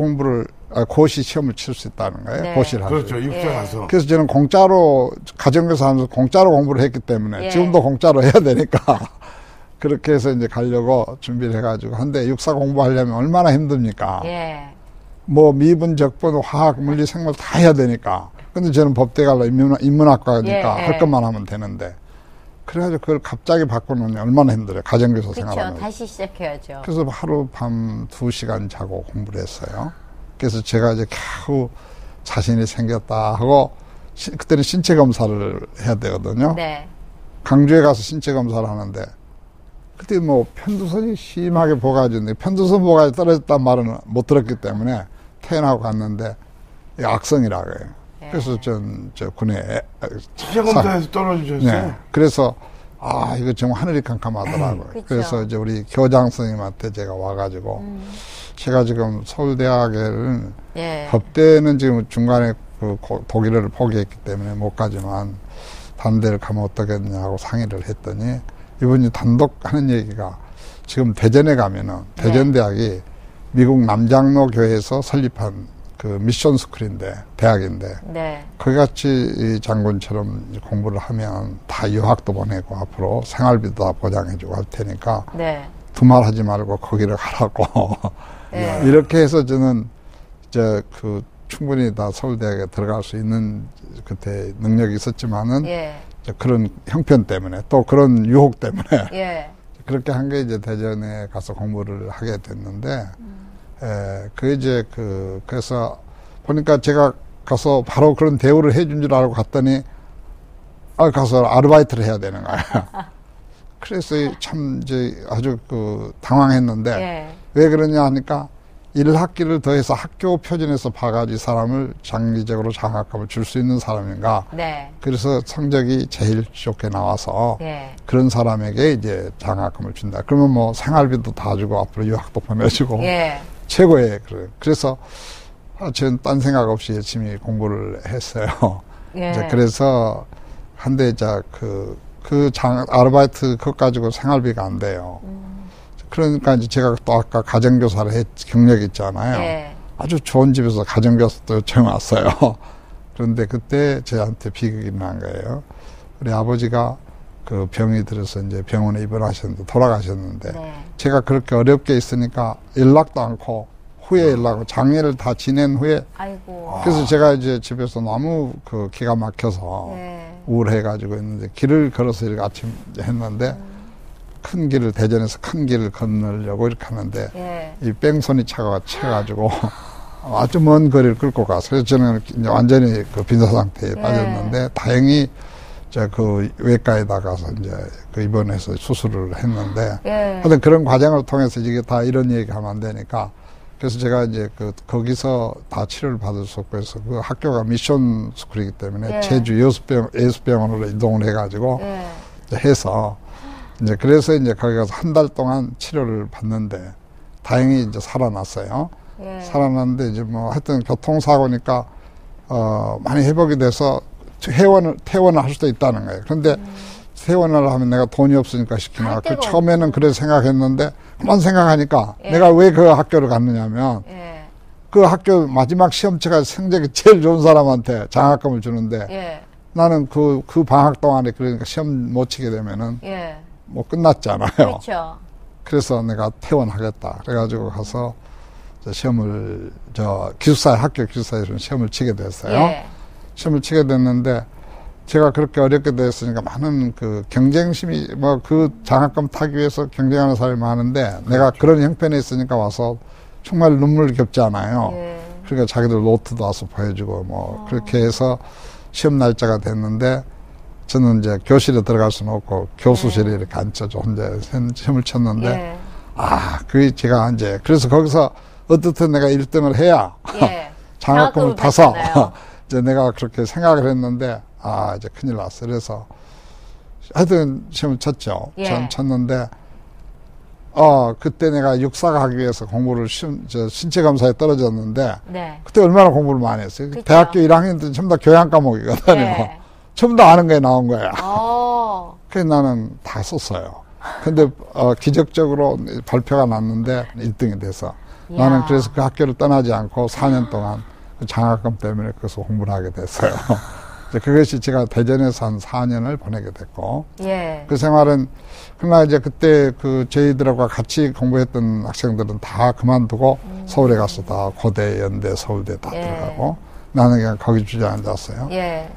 시험을 칠 수 있다는 거예요. 네. 고시를 할 수. 그렇죠. 입사 가서. 그래서 저는 공짜로 가정교사 하면서 공짜로 공부를 했기 때문에 예. 지금도 공짜로 해야 되니까 그렇게 해서 이제 가려고 준비를 해가지고 한데 육사 공부하려면 얼마나 힘듭니까? 예. 뭐 미분, 적분, 화학, 물리, 생물 다 해야 되니까. 근데 저는 법대 가려 인문학과니까 예, 예. 할 것만 하면 되는데. 그래가지고 그걸 갑자기 바꾸는 얼마나 힘들어요. 가정교사 그렇죠. 생활하는. 다시 시작해야죠. 그래서 하루 밤 2시간 자고 공부를 했어요. 그래서 제가 이제 겨우 자신이 생겼다 하고 그때는 신체 검사를 해야 되거든요. 네. 강주에 가서 신체 검사를 하는데 그때 뭐 편두선이 심하게 보가지고 편두선 보가지 떨어졌단 말은 못 들었기 때문에 태어나고 갔는데 악성이라고 해요. 그래서 저 군에 치사검사에서 떨어지셨어요? 네. 그래서 이거 정말 하늘이 캄캄하더라고요. 그래서 이제 우리 교장 선생님한테 제가 와가지고 제가 지금 서울대학을 법대는 지금 중간에 그 독일어를 포기했기 때문에 못 가지만 다른 데를 가면 어떻겠냐고 상의를 했더니 이분이 단독 하는 얘기가 지금 대전에 가면은 대전대학이 미국 남장로 교회에서 설립한 그 미션 스쿨인데 대학인데 거기같이 이 장군처럼 공부를 하면 다 유학도 보내고 앞으로 생활비도 다 보장해주고 할 테니까 두말하지 말고 거기를 가라고 이렇게 해서 저는 이제 그 충분히 다 서울대학에 들어갈 수 있는 그때 능력이 있었지만은 그런 형편 때문에 또 그런 유혹 때문에 그렇게 한 게 이제 대전에 가서 공부를 하게 됐는데 그 이제 그래서 보니까 제가 가서 바로 그런 대우를 해준 줄 알고 갔더니 가서 아르바이트를 해야 되는 거야. 그래서 참 이제 아주 당황했는데 왜 그러냐 하니까 1학기를 더해서 학교 표준에서 봐가지고 사람을 장기적으로 장학금을 줄 수 있는 사람인가. 그래서 성적이 제일 좋게 나와서 그런 사람에게 이제 장학금을 준다. 그러면 뭐 생활비도 다 주고 앞으로 유학도 보내주고 최고의 그래서 저는 딴 생각 없이 열심히 공부를 했어요. 이제 그래서 한데 아르바이트 그것 가지고 생활비가 안 돼요. 그러니까 이제 제가 또 아까 가정교사를 경력이 있잖아요. 아주 좋은 집에서 가정교사도 요청이 왔어요. 그런데 그때 저한테 비극이 난 거예요. 우리 아버지가 그 병이 들어서 이제 병원에 입원하셨는데 돌아가셨는데 제가 그렇게 어렵게 있으니까 연락도 않고 후에 연락하고 장례를 다 지낸 후에 그래서 제가 이제 집에서 너무 기가 막혀서 우울해가지고 있는데 길을 걸어서 이렇게 아침 했는데 큰 길을 대전에서 큰 길을 건너려고 이렇게 하는데 이 뺑소니 차가 채가지고 아주 먼 거리를 끌고 가서 그래서 저는 이제 완전히 빈사 상태에 빠졌는데 다행히 그 외과에다 가서 이제 입원해서 수술을 했는데 하여튼 그런 과정을 통해서 이게 다 이런 얘기 하면 안 되니까 그래서 제가 이제 거기서 다 치료를 받을 수 없고 해서 그 학교가 미션 스쿨이기 때문에 제주 예수병원으로 이동을 해가지고 해서 이제 그래서 이제 거기 가서 한 달 동안 치료를 받는데 다행히 이제 살아났어요. 살아났는데 이제 뭐 하여튼 교통사고니까 많이 회복이 돼서 퇴원을 할 수도 있다는 거예요. 그런데 퇴원을 하면 내가 돈이 없으니까 시키나. 처음에는 그래 생각했는데 그만 생각하니까 내가 왜 그 학교를 갔느냐면 그 학교 마지막 시험치가 성적이 제일 좋은 사람한테 장학금을 주는데 나는 그 방학 동안에 그러니까 시험 못 치게 되면은 뭐 끝났잖아요. 그렇죠. 그래서 내가 퇴원하겠다. 그래가지고 가서 시험을 학교 기숙사에서 시험을 치게 됐어요. 시험을 치게 됐는데 제가 그렇게 어렵게 됐으니까 많은 경쟁심이 그 장학금 타기 위해서 경쟁하는 사람이 많은데 내가 그런 형편에 있으니까 와서 정말 눈물 겹잖아요. 그러니까 자기들 노트도 와서 보여주고 그렇게 해서 시험 날짜가 됐는데 저는 이제 교실에 들어갈 수는 없고 교수실에 이렇게 앉혀서 혼자 시험을 쳤는데 그게 제가 이제 그래서 거기서 어떻든 내가 1등을 해야 장학금을 타서 이제 내가 그렇게 생각을 했는데 이제 큰일 났어. 그래서 하여튼 시험을 쳤죠. 쳤는데 그때 내가 육사가 하기 위해서 공부를 신체 검사에 떨어졌는데 그때 얼마나 공부를 많이 했어요. 그쵸? 대학교 1학년 때 전부 다 교양 과목이거든요. 전부 다 아는 게 나온 거야. 그래서 나는 다 썼어요. 근데 기적적으로 발표가 났는데 1등이 돼서 나는 그래서 그 학교를 떠나지 않고 4년 동안 그 장학금 때문에 거기서 공부를 하게 됐어요. 그것이 제가 대전에서 한 4년을 보내게 됐고 그 생활은 그러나 이제 그때 저희들하고 같이 공부했던 학생들은 다 그만두고 서울에 가서 다 고대, 연대, 서울대 다 들어가고 나는 그냥 거기 주저앉았어요.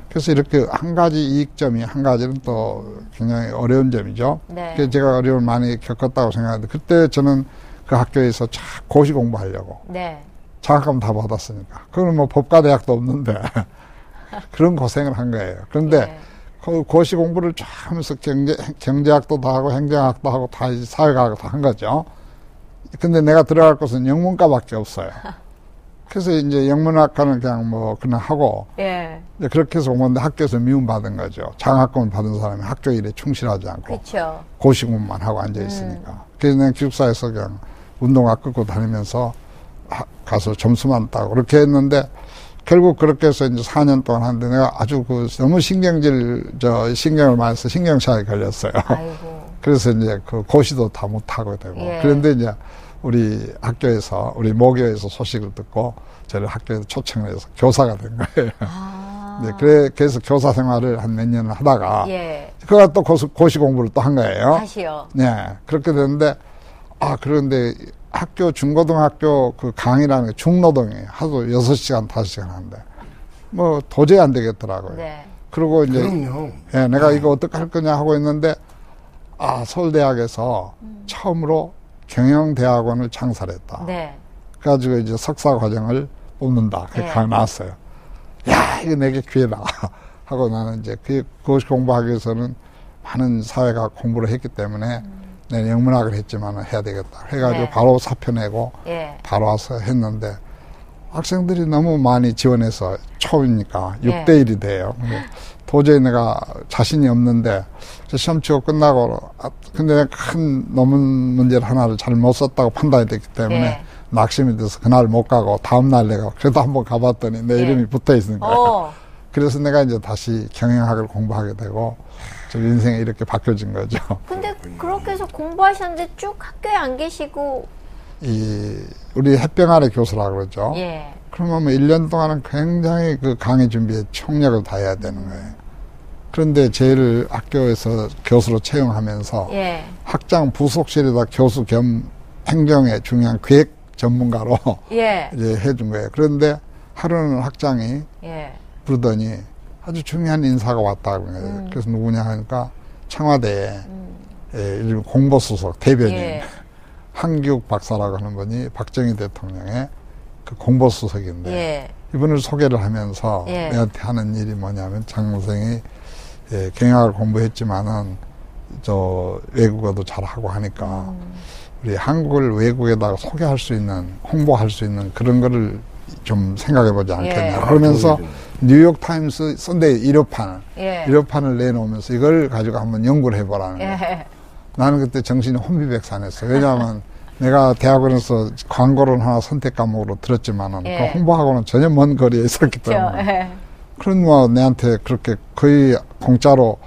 그래서 이렇게 한 가지 이익점이 한 가지는 또 굉장히 어려운 점이죠. 그래서 제가 어려움을 많이 겪었다고 생각하는데 그때 저는 그 학교에서 고시 공부하려고 장학금 다 받았으니까 그건 뭐 법과대학도 없는데 그런 고생을 한 거예요. 그런데 고시 공부를 쫙 하면서 경제학도 다 하고 행정학도 하고 다 사회과학도 다 한 거죠. 근데 내가 들어갈 곳은 영문과밖에 없어요. 그래서 이제 영문학과는 그냥 하고, 예. 이제 그렇게 해서 공부했는데 학교에서 미움받은 거죠. 장학금을 받은 사람이 학교 일에 충실하지 않고. 그쵸. 고시 공부만 하고 앉아있으니까. 그래서 내가 기숙사에서 그냥 운동화 끌고 다니면서 가서 점수만 따고 그렇게 했는데, 결국 그렇게 해서 이제 4년 동안 하는데 내가 아주 너무 신경을 많이 해서 신경차에 걸렸어요. 아이고. 그래서 이제 고시도 다 못하고 되고. 예. 그런데 이제 우리 학교에서, 우리 모교에서 소식을 듣고 저를 학교에서 초청을 해서 교사가 된 거예요. 네, 그래서 교사 생활을 한 몇 년을 하다가. 예. 그가 또 고시 공부를 또 한 거예요. 다시요. 네. 그렇게 됐는데, 그런데 중고등학교 강의라는 게 중노동이에요. 하루 6시간, 5시간 하는데. 도저히 안 되겠더라고요. 네. 그리고 이제. 그럼요. 예, 내가 이거 어떻게 할 거냐 하고 있는데, 서울대학에서 처음으로 경영대학원을 창설했다. 네. 그래가지고 이제 석사 과정을 뽑는다. 그게 나왔어요. 야, 이거 내게 기회다. 하고 나는 이제 그것이 공부하기 위해서는 많은 사회가 공부를 했기 때문에 내가 영문학을 했지만 해야 되겠다. 해가지고 네. 바로 사표 내고 예. 바로 와서 했는데 학생들이 너무 많이 지원해서 처음이니까 네. 6대1이 돼요. 도저히 내가 자신이 없는데 시험 치고 끝나고 근데 내가 큰 논문 문제를 하나를 잘 못 썼다고 판단이 됐기 때문에 네. 낙심이 돼서 그날 못 가고 다음날 내가 그래도 한번 가봤더니 내 이름이 붙어 있는 거예요. 그래서 내가 이제 다시 경영학을 공부하게 되고 좀 인생이 이렇게 바뀌어진 거죠. 근데 그렇게 해서 공부하셨는데 쭉 학교에 안 계시고. 우리 햇병 아래 교수라고 그러죠. 예. 그러면 1년 동안은 굉장히 강의 준비에 총력을 다해야 되는 거예요. 그런데 저희를 학교에서 교수로 채용하면서 예. 학장 부속실에다 교수 겸 행정의 중요한 기획 전문가로 예. 이제 해준 거예요. 그런데 하루는 학장이 예. 부르더니 아주 중요한 인사가 왔다 그런 거예요. 그래서 누구냐 하니까 청와대에 일본 공보수석 대변인 예. 한기욱 박사라고 하는 분이 박정희 대통령의 그 공보수석인데 예. 이분을 소개를 하면서 예. 내한테 하는 일이 뭐냐면 장 선생이 경영학을 공부했지만은 외국어도 잘하고 하니까 우리 한국을 외국에다가 소개할 수 있는 홍보할 수 있는 그런 거를 좀 생각해 보지 않겠냐. 예. 그러면서 뉴욕타임스 선데이 예. 일요판을 내놓으면서 이걸 가지고 한번 연구를 해보라는 거예요. 예. 나는 그때 정신이 혼비백산했어요. 왜냐하면 내가 대학원에서 광고를 하나 선택 과목으로 들었지만은 예. 그 홍보하고는 전혀 먼 거리에 있었기 때문에. 예. 그런 내한테 그렇게 거의 공짜로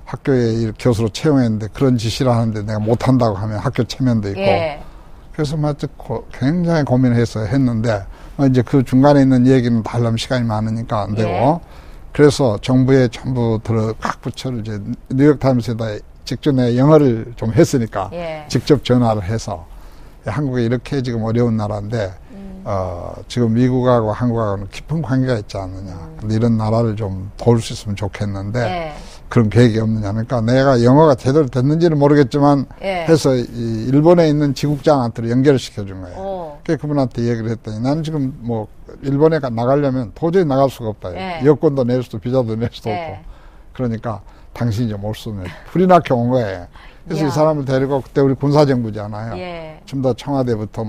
학교에 교수로 채용했는데 그런 지시를 하는데 내가 못한다고 하면 학교 체면도 있고. 예. 그래서 굉장히 고민을 해서 했는데 이제 그 중간에 있는 얘기는 다 하려면 시간이 많으니까 안 되고. 예. 그래서 정부에 전부 각 부처를 이제 뉴욕타임스에다 직접 내가 영어를 좀 했으니까 예. 직접 전화를 해서 한국이 이렇게 지금 어려운 나라인데 지금 미국하고 한국하고는 깊은 관계가 있지 않느냐. 근데 이런 나라를 좀 도울 수 있으면 좋겠는데 예. 그런 계획이 없느냐. 그러니까 내가 영어가 제대로 됐는지는 모르겠지만 예. 해서 일본에 있는 지국장한테 연결을 시켜준 거예요. 오. 그래서 그분한테 얘기를 했더니 나는 지금 일본에 나가려면 도저히 나갈 수가 없다. 예. 여권도 낼 수도 비자도 낼 수도 예. 없고. 그러니까 당신이 좀 올 수 없네. 불이 나게 온 거예요. 그래서 이야. 이 사람을 데리고 그때 우리 군사정부잖아요. 예. 좀 더 청와대부터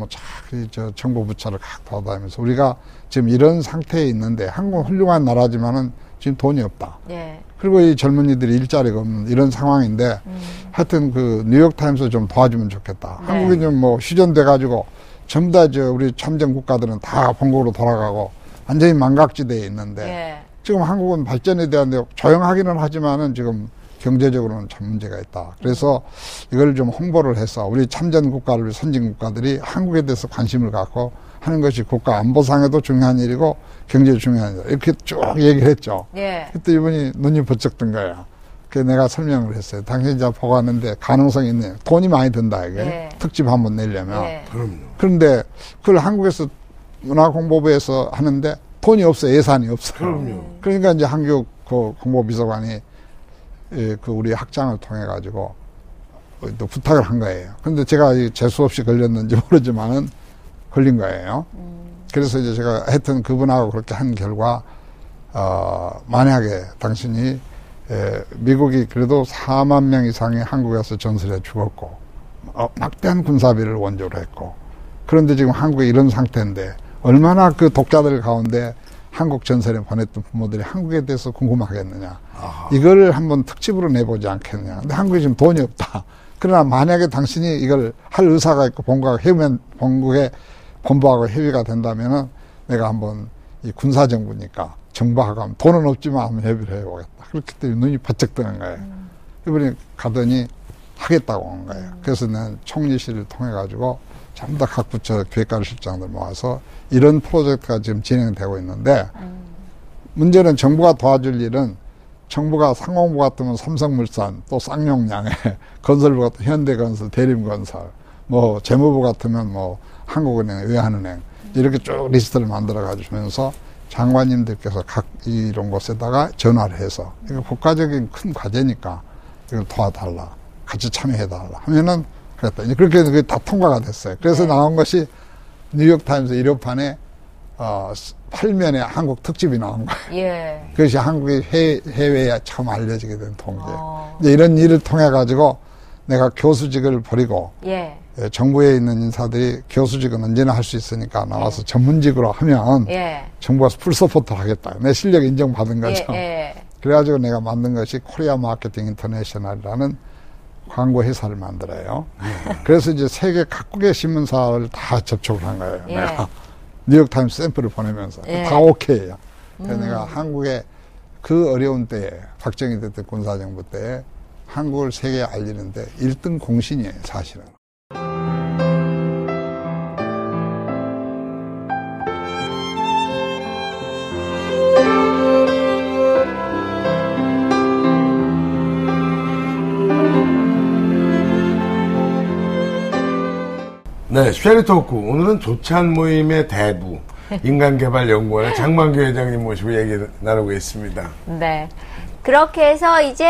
정부 부처를 각 돌아다니면서 우리가 지금 이런 상태에 있는데 한국은 훌륭한 나라지만은 지금 돈이 없다. 예. 그리고 이 젊은이들이 일자리가 없는 이런 상황인데 하여튼 그 뉴욕타임스 좀 도와주면 좋겠다. 네. 한국이 좀 휴전돼가지고 전부 다 우리 참전 국가들은 다 본국으로 돌아가고 완전히 망각지대에 있는데 예. 지금 한국은 발전에 대한 조용하기는 하지만은 지금 경제적으로는 참 문제가 있다. 그래서 이걸 좀 홍보를 해서 우리 참전 국가를 선진 국가들이 한국에 대해서 관심을 갖고 하는 것이 국가 안보상에도 중요한 일이고 경제도 중요한 일이다. 이렇게 쭉 얘기를 했죠. 예. 그때 이분이 눈이 번쩍 뜬 거야. 그래서 내가 설명을 했어요. 당신이 자 보고 왔는데 가능성이 있네. 돈이 많이 든다 이게. 예. 특집 한번 내려면. 예. 그럼요. 그런데 그걸 한국에서 문화공보부에서 하는데 돈이 없어. 예산이 없어요. 그럼요. 그러니까 이제 한국 공보비서관이 그 우리 학장을 통해 가지고 또 부탁을 한 거예요. 근데 제가 재수 없이 걸렸는지 모르지만은 걸린 거예요. 그래서 이제 제가 하여튼 그분하고 그렇게 한 결과 만약에 당신이 미국이 그래도 4만 명 이상이 한국에서 전설에 죽었고 막대한 군사비를 원조로 했고 그런데 지금 한국이 이런 상태인데 얼마나 그 독자들 가운데 한국 전설에 보냈던 부모들이 한국에 대해서 궁금하겠느냐. 이걸 한번 특집으로 내보지 않겠느냐. 근데 한국에 지금 돈이 없다. 그러나 만약에 당신이 이걸 할 의사가 있고 본국에 본부하고 협의가 된다면은 내가 한번 이 군사정부니까 정부하고 하면 돈은 없지만 한번 협의를 해보겠다. 그렇기 때문에 눈이 바짝 뜨는 거예요. 이번에 가더니 하겠다고 한 거예요. 그래서 난 총리실을 통해 가지고 전부 다 각 부처 기획관 실장들 모아서 이런 프로젝트가 지금 진행되고 있는데 문제는 정부가 도와줄 일은 정부가 상공부 같으면 삼성물산 또 쌍용양에 건설부 같으면 현대건설, 대림건설 뭐 재무부 같으면 뭐 한국은행, 외환은행 이렇게 쭉 리스트를 만들어 가지면서 장관님들께서 각 이런 곳에다가 전화를 해서 이거 국가적인 큰 과제니까 이걸 도와달라 같이 참여해달라 하면은 그랬다. 이제 그렇게 그게 다 통과가 됐어요. 그래서 나온 것이 뉴욕타임스 1호판에 8면에 한국 특집이 나온 거예요. 그것이 한국이 해외에 처음 알려지게 된 통계예요. 이제 이런 일을 통해 가지고 내가 교수직을 버리고 정부에 있는 인사들이 교수직은 언제나 할 수 있으니까 나와서 전문직으로 하면 정부가 풀 서포트를 하겠다. 내 실력 인정받은 거죠. 그래가지고 내가 만든 것이 코리아 마케팅 인터내셔널이라는 광고 회사를 만들어요. 그래서 이제 세계 각국의 신문사를 다 접촉을 한 거예요. 내가 뉴욕타임스 샘플을 보내면서 다 오케이야. 그래서 내가 한국의 그 어려운 때에 박정희 대통령 군사정부 때에 한국을 세계에 알리는데 1등 공신이에요, 사실은. 네, 쉐리토크. 오늘은 조찬 모임의 대부, 인간개발연구원의 장만규 회장님 모시고 얘기 나누고 있습니다. 네. 그렇게 해서 이제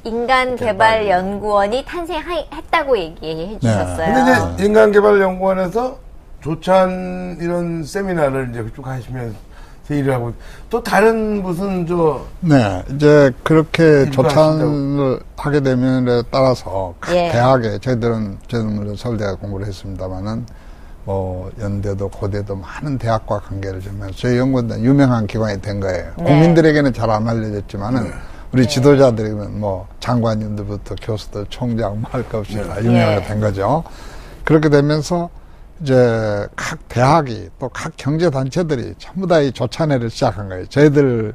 인간개발연구원이 탄생했다고 얘기해 주셨어요. 근데 이제 인간개발연구원에서 조찬 이런 세미나를 이제 쭉 하시면서 일을 하고 또 다른 무슨 네, 이제 그렇게 조찬을 하게 되면에 따라서 각 대학에 저희들은 서울대학 공부를 했습니다만은 뭐 연대도 고대도 많은 대학과 관계를 주면서 저희 연구원은 유명한 기관이 된 거예요. 국민들에게는 잘 안 알려졌지만은 우리 지도자들에게는 뭐 장관님들부터 교수들, 총장 뭐 할 것 없이 다 유명하게 된 거죠. 그렇게 되면서 이제 각 대학이 또 각 경제단체들이 전부 다 이 조찬회를 시작한 거예요. 저희들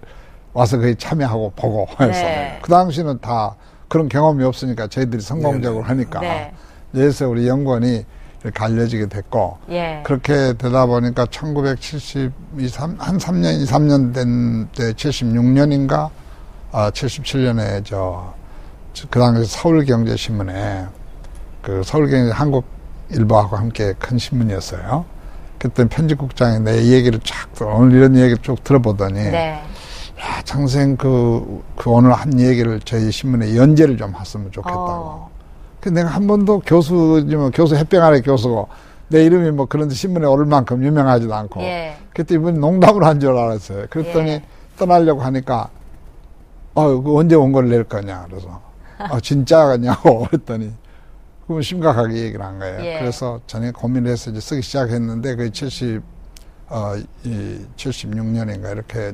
와서 거기 참여하고 보고 해서. 그 당시는 다 그런 경험이 없으니까 저희들이 성공적으로 하니까. 그래서 우리 연구원이 이렇게 알려지게 됐고. 그렇게 되다 보니까 1973, 한 3년, 2, 3년 된 때 76년인가? 77년에 그 당시 서울경제신문에 그 서울경제 한국일보하고 함께 큰 신문이었어요. 그때 편집국장이 내 얘기를 오늘 이런 얘기를 쭉 들어보더니, 야, 장생 그 오늘 한 얘기를 저희 신문에 연재를 좀 했으면 좋겠다고. 근데 내가 한 번도 교수 햇병 아래 교수고, 내 이름이 뭐 그런 신문에 오를 만큼 유명하지도 않고, 그때 이분이 농담을 한 줄 알았어요. 그랬더니 떠나려고 하니까, 그 언제 원고를 낼 거냐, 그래서. 진짜냐고 그랬더니, 그건 심각하게 얘기를 한 거예요. 그래서 전에 고민을 해서 이제 쓰기 시작했는데, 그 76년인가 이렇게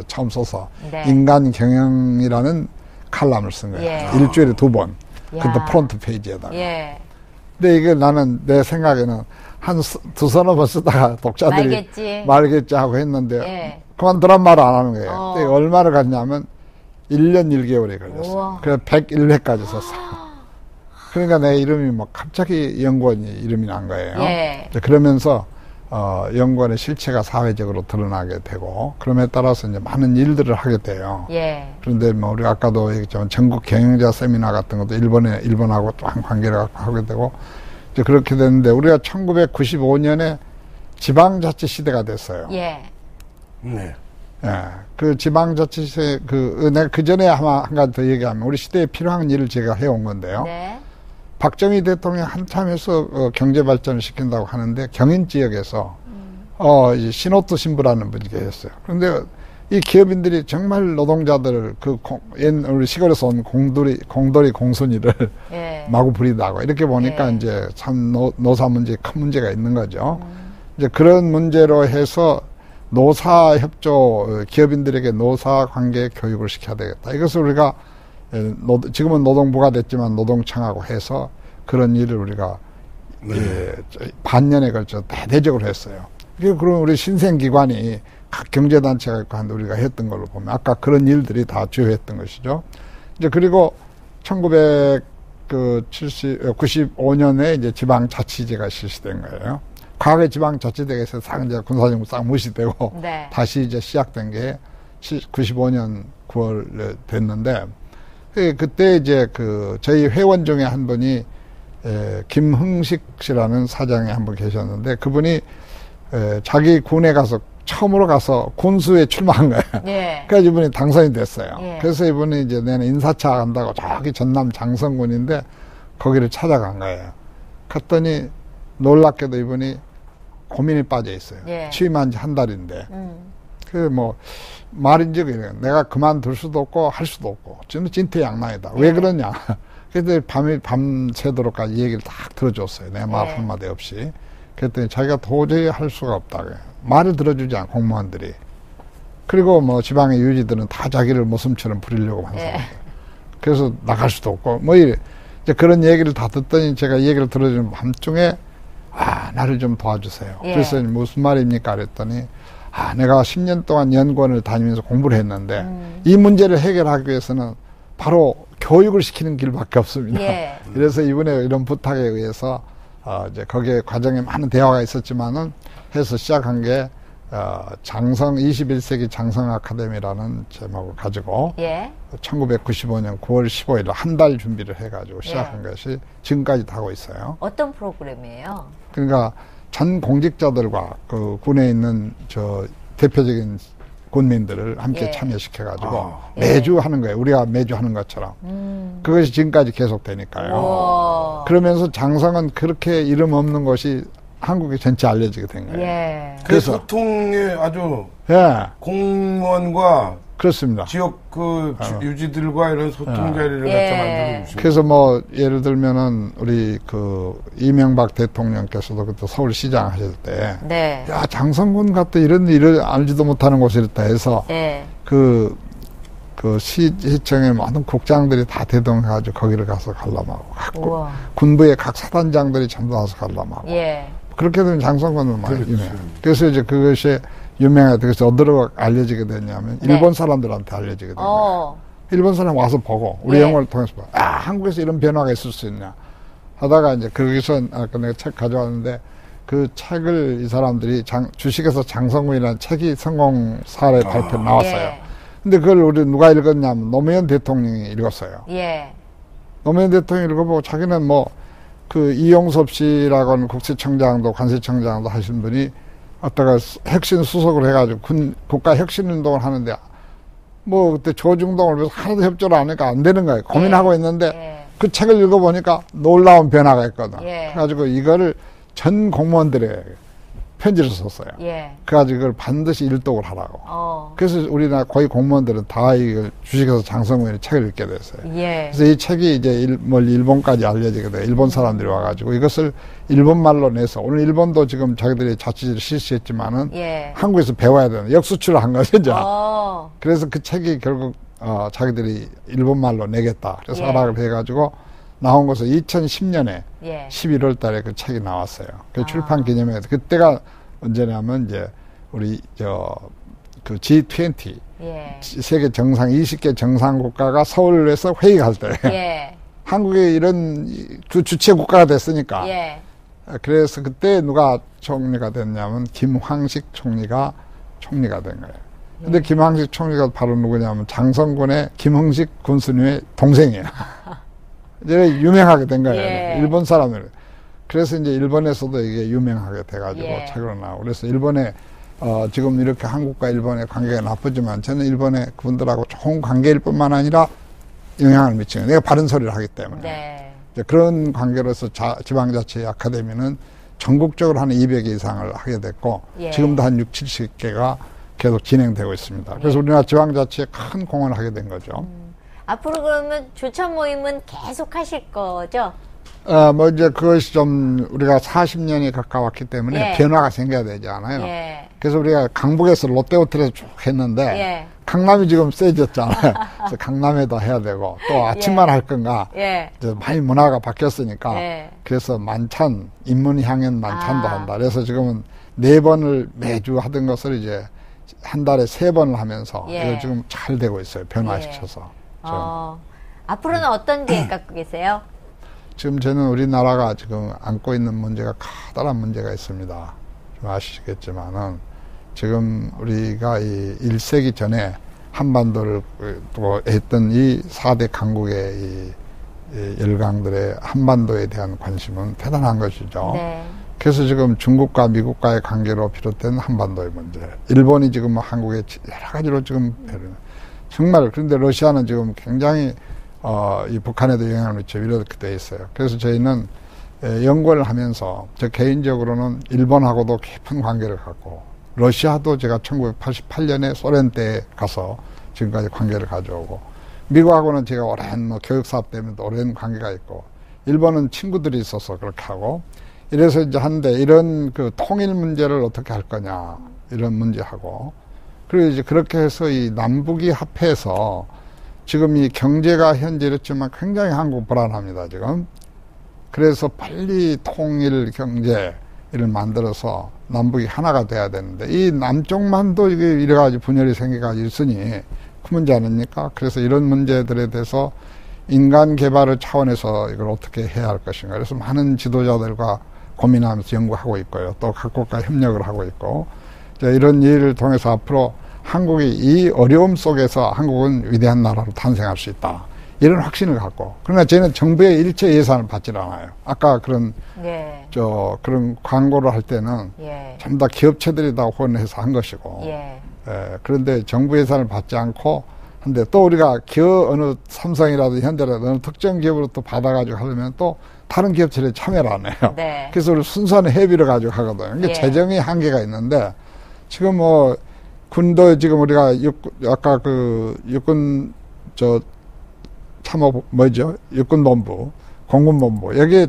처음 써서, 인간 경영이라는 칼럼을 쓴 거예요. 일주일에 2번. 그것도 프론트 페이지에다가. 근데 이게 나는 내 생각에는 한 두서너 번 쓰다가 독자들이 말겠지 하고 했는데, 그만두란 말을 안 하는 거예요. 근데 얼마를 갔냐면 1년 1개월이 걸렸어요. 그래서 101회까지 썼어요. 그러니까 내 이름이 뭐 갑자기 연구원이 이름이 난 거예요. 그러면서 연구원의 실체가 사회적으로 드러나게 되고, 그럼에 따라서 이제 많은 일들을 하게 돼요. 그런데 뭐 우리 아까도 얘기했지만 전국 경영자 세미나 같은 것도 일본하고 또 한 관계를 하게 되고, 이제 그렇게 됐는데 우리가 1995년에 지방자치 시대가 됐어요. 그 지방자치세 내가 그 전에 아마 한 가지 더 얘기하면 우리 시대에 필요한 일을 제가 해온 건데요. 박정희 대통령이 한참에서 경제 발전을 시킨다고 하는데 경인 지역에서 이제 신호투 신부라는 분이 계셨어요. 그런데 이 기업인들이 정말 노동자들을 우리 시골에서 온 공돌이 공순이를 예. 마구 부리다고 이렇게 보니까 예. 이제 참 노사 문제에 큰 문제가 있는 거죠. 이제 그런 문제로 해서 노사협조, 기업인들에게 노사관계 교육을 시켜야 되겠다. 이것을 우리가 지금은 노동부가 됐지만 노동청하고 해서 그런 일을 우리가 반년에 걸쳐 대대적으로 했어요. 그럼 우리 신생기관이 각 경제단체가 있고 한데 우리가 했던 걸로 보면 아까 그런 일들이 다 주요했던 것이죠. 이제 그리고 1995년에 이제 지방자치제가 실시된 거예요. 과거에 지방자치제에서 싹 이제 군사정부 싹 무시되고 네. 다시 이제 시작된 게 95년 9월 됐는데 그때 이제 저희 회원 중에 한 분이 김흥식 씨라는 사장이 한 분 계셨는데 그분이 자기 군에 가서 처음으로 가서 군수에 출마한 거예요. 예. 그래서 이분이 당선이 됐어요. 예. 그래서 이분이 이제 내년 인사차 간다고 저기 전남 장성군인데 거기를 찾아간 거예요. 갔더니 놀랍게도 이분이 고민이 빠져 있어요. 예. 취임한 지 한 달인데. 말인지 그래요. 내가 그만둘 수도 없고 할 수도 없고. 저는 진퇴양난이다. 예. 왜 그러냐. 그래서 밤새도록까지 얘기를 딱 들어줬어요. 내 말 예. 한마디 없이. 그랬더니 자기가 도저히 할 수가 없다. 말을 들어주지 않고 공무원들이. 그리고 뭐 지방의 유지들은 다 자기를 모습처럼 부리려고 하는 사람들. 그래서 나갈 수도 없고 뭐 이래. 이제 그런 얘기를 다 듣더니 제가 이 얘기를 들어주는 밤중에 나를 좀 도와주세요. 예. 그래서 무슨 말입니까? 그랬더니 내가 10년 동안 연구원을 다니면서 공부를 했는데 이 문제를 해결하기 위해서는 바로 교육을 시키는 길밖에 없습니다. 예. 그래서 이번에 이런 부탁에 의해서 이제 거기에 과정에 많은 대화가 있었지만은 해서 시작한 게 장성 21세기 장성 아카데미라는 제목을 가지고 예. 1995년 9월 15일 한 달 준비를 해가지고 시작한 것이 지금까지 하고 있어요. 어떤 프로그램이에요? 그러니까 전 공직자들과 그 군에 있는 대표적인 군민들을 함께 예. 참여시켜가지고 매주 하는 거예요. 우리가 매주 하는 것처럼. 그것이 지금까지 계속되니까요. 우와. 그러면서 장성은 그렇게 이름 없는 곳이 한국에 전체 알려지게 된 거예요. 예. 그래서 소통에 아주 공무원과 그렇습니다. 지역 유지들과 이런 소통 자리를 갖다 만들어 주시고. 그래서 뭐 예를 들면은 우리 이명박 대통령께서도 그때 서울시장 하실 때, 네. 야 장성군 같은 이런 일을 알지도 못하는 곳이 있다 해서 시청의 많은 국장들이 다 대동해가지고 거기를 가서 관람하고, 군부의 각 사단장들이 전부 와서 관람하고. 예. 그렇게 되면 장성군은 많이 유명해요. 그래서 이제 그것이 유명하게 그래서 어디로 알려지게 됐냐면 일본 사람들한테 알려지게 된 거예요. 일본 사람 와서 보고 우리 영화를 통해서 보고 한국에서 이런 변화가 있을 수 있냐 하다가 이제 거기서 아까 내가 책 가져왔는데 그 책을 이 사람들이 주식에서 장성군이라는 책이 성공 사례 발표 나왔어요. 근데 그걸 우리 누가 읽었냐면 노무현 대통령이 읽었어요. 예. 노무현 대통령이 읽어보고 자기는 이용섭 씨라고는 국세청장도 관세청장도 하신 분이 왔다가 혁신 수석을 해가지고 국가 혁신 운동을 하는데 그때 조중동을 위해서 하나도 협조를 안 하니까 안 되는 거예요. 고민하고 있는데 그 책을 읽어보니까 놀라운 변화가 있거든. 그래가지고 이거를 전 공무원들에게 편지를 썼어요. 그래가지고 이걸 반드시 일독을 하라고. 그래서 우리나라 거의 공무원들은 다 이걸 주식에서 장성군의 책을 읽게 됐어요. 그래서 이 책이 이제 일본까지 알려지게 돼요. 일본 사람들이 와가지고 이것을 일본말로 내서 오늘 일본도 지금 자기들이 자치제를 실시했지만은 한국에서 배워야 되는 역수출을 한 거죠. 그래서 그 책이 결국 자기들이 일본말로 내겠다. 그래서 허락을 해가지고 나온 것은 2010년에 11월 달에 그 책이 나왔어요. 그 출판 기념회에서 그때가 언제냐면 이제 우리 G20 세계 정상 20개 정상 국가가 서울에서 회의할 때 한국에 이런 주체 국가가 됐으니까 그래서 그때 누가 총리가 됐냐면 김황식 총리가 총리가 된 거예요. 근데 김황식 총리가 바로 누구냐면 장성군의 김흥식 군수님의 동생이에요. 이제 유명하게 된 거예요. 일본 사람들. 그래서 이제 일본에서도 이게 유명하게 돼가지고 책으로 나오고. 그래서 일본에, 지금 이렇게 한국과 일본의 관계가 나쁘지만 저는 일본의 그분들하고 좋은 관계일 뿐만 아니라 영향을 미치는 내가 바른 소리를 하기 때문에. 이제 그런 관계로서 지방자치 아카데미는 전국적으로 한 200개 이상을 하게 됐고, 지금도 한 60, 70개가 계속 진행되고 있습니다. 그래서 우리나라 지방자치에 큰 공헌을 하게 된 거죠. 앞으로 그러면 조천 모임은 계속 하실 거죠? 뭐 이제 그것이 좀 우리가 40년이 가까웠기 때문에 변화가 생겨야 되지 않아요. 그래서 우리가 강북에서 롯데호텔에서 쭉 했는데 강남이 지금 세졌잖아요. 그래서 강남에도 해야 되고 또 아침만 할 건가. 이제 많이 문화가 바뀌었으니까 그래서 만찬, 인문향연 만찬도 한다. 그래서 지금은 4번을 매주 하던 것을 이제 한 달에 3번을 하면서 이거 지금 잘 되고 있어요. 변화시켜서. 앞으로는 어떤 계획 갖고 계세요? 지금 저는 우리나라가 지금 안고 있는 문제가 커다란 문제가 있습니다. 좀 아시겠지만은 지금 우리가 이 1세기 전에 한반도를 또 했던 이 4대 강국의 이 열강들의 한반도에 대한 관심은 대단한 것이죠. 그래서 지금 중국과 미국과의 관계로 비롯된 한반도의 문제, 일본이 지금 한국에 여러 가지로 지금 정말 그런데 러시아는 지금 굉장히 이 북한에도 영향을 미치고 이렇게 돼 있어요. 그래서 저희는 연구를 하면서 저 개인적으로는 일본하고도 깊은 관계를 갖고 러시아도 제가 1988년에 소련 때 가서 지금까지 관계를 가져오고 미국하고는 제가 오랜 뭐 교육사업 때문에 오랜 관계가 있고 일본은 친구들이 있어서 그렇게 하고 이래서 이제 한데 이런 그 통일 문제를 어떻게 할 거냐 이런 문제하고 그리고 이제 그렇게 해서 이 남북이 합해서 지금 이 경제가 현재 이렇지만 굉장히 한국 불안합니다, 지금. 그래서 빨리 통일 경제를 만들어서 남북이 하나가 돼야 되는데, 이 남쪽만도 이게 여러 가지 분열이 생겨가지고 있으니 큰 문제 아닙니까? 그래서 이런 문제들에 대해서 인간 개발의 차원에서 이걸 어떻게 해야 할 것인가. 그래서 많은 지도자들과 고민하면서 연구하고 있고요. 또 각국과 협력을 하고 있고, 이런 일을 통해서 앞으로 한국이 이 어려움 속에서 한국은 위대한 나라로 탄생할 수 있다. 이런 확신을 갖고. 그러나 저희는 정부의 일체 예산을 받질 않아요. 아까 그런, 그런 광고를 할 때는 전부 다 기업체들이 다 후원해서 한 것이고. 그런데 정부 예산을 받지 않고 한데 또 우리가 어느 삼성이라도 현대라도 어느 특정 기업으로 또 받아가지고 하려면 또 다른 기업체들이 참여를 안 해요. 그래서 우리 순수한 회비를 가지고 하거든요. 그러니까 재정의 한계가 있는데 지금 뭐 군도 지금 우리가 아까 그 육군 육군본부, 공군본부 여기에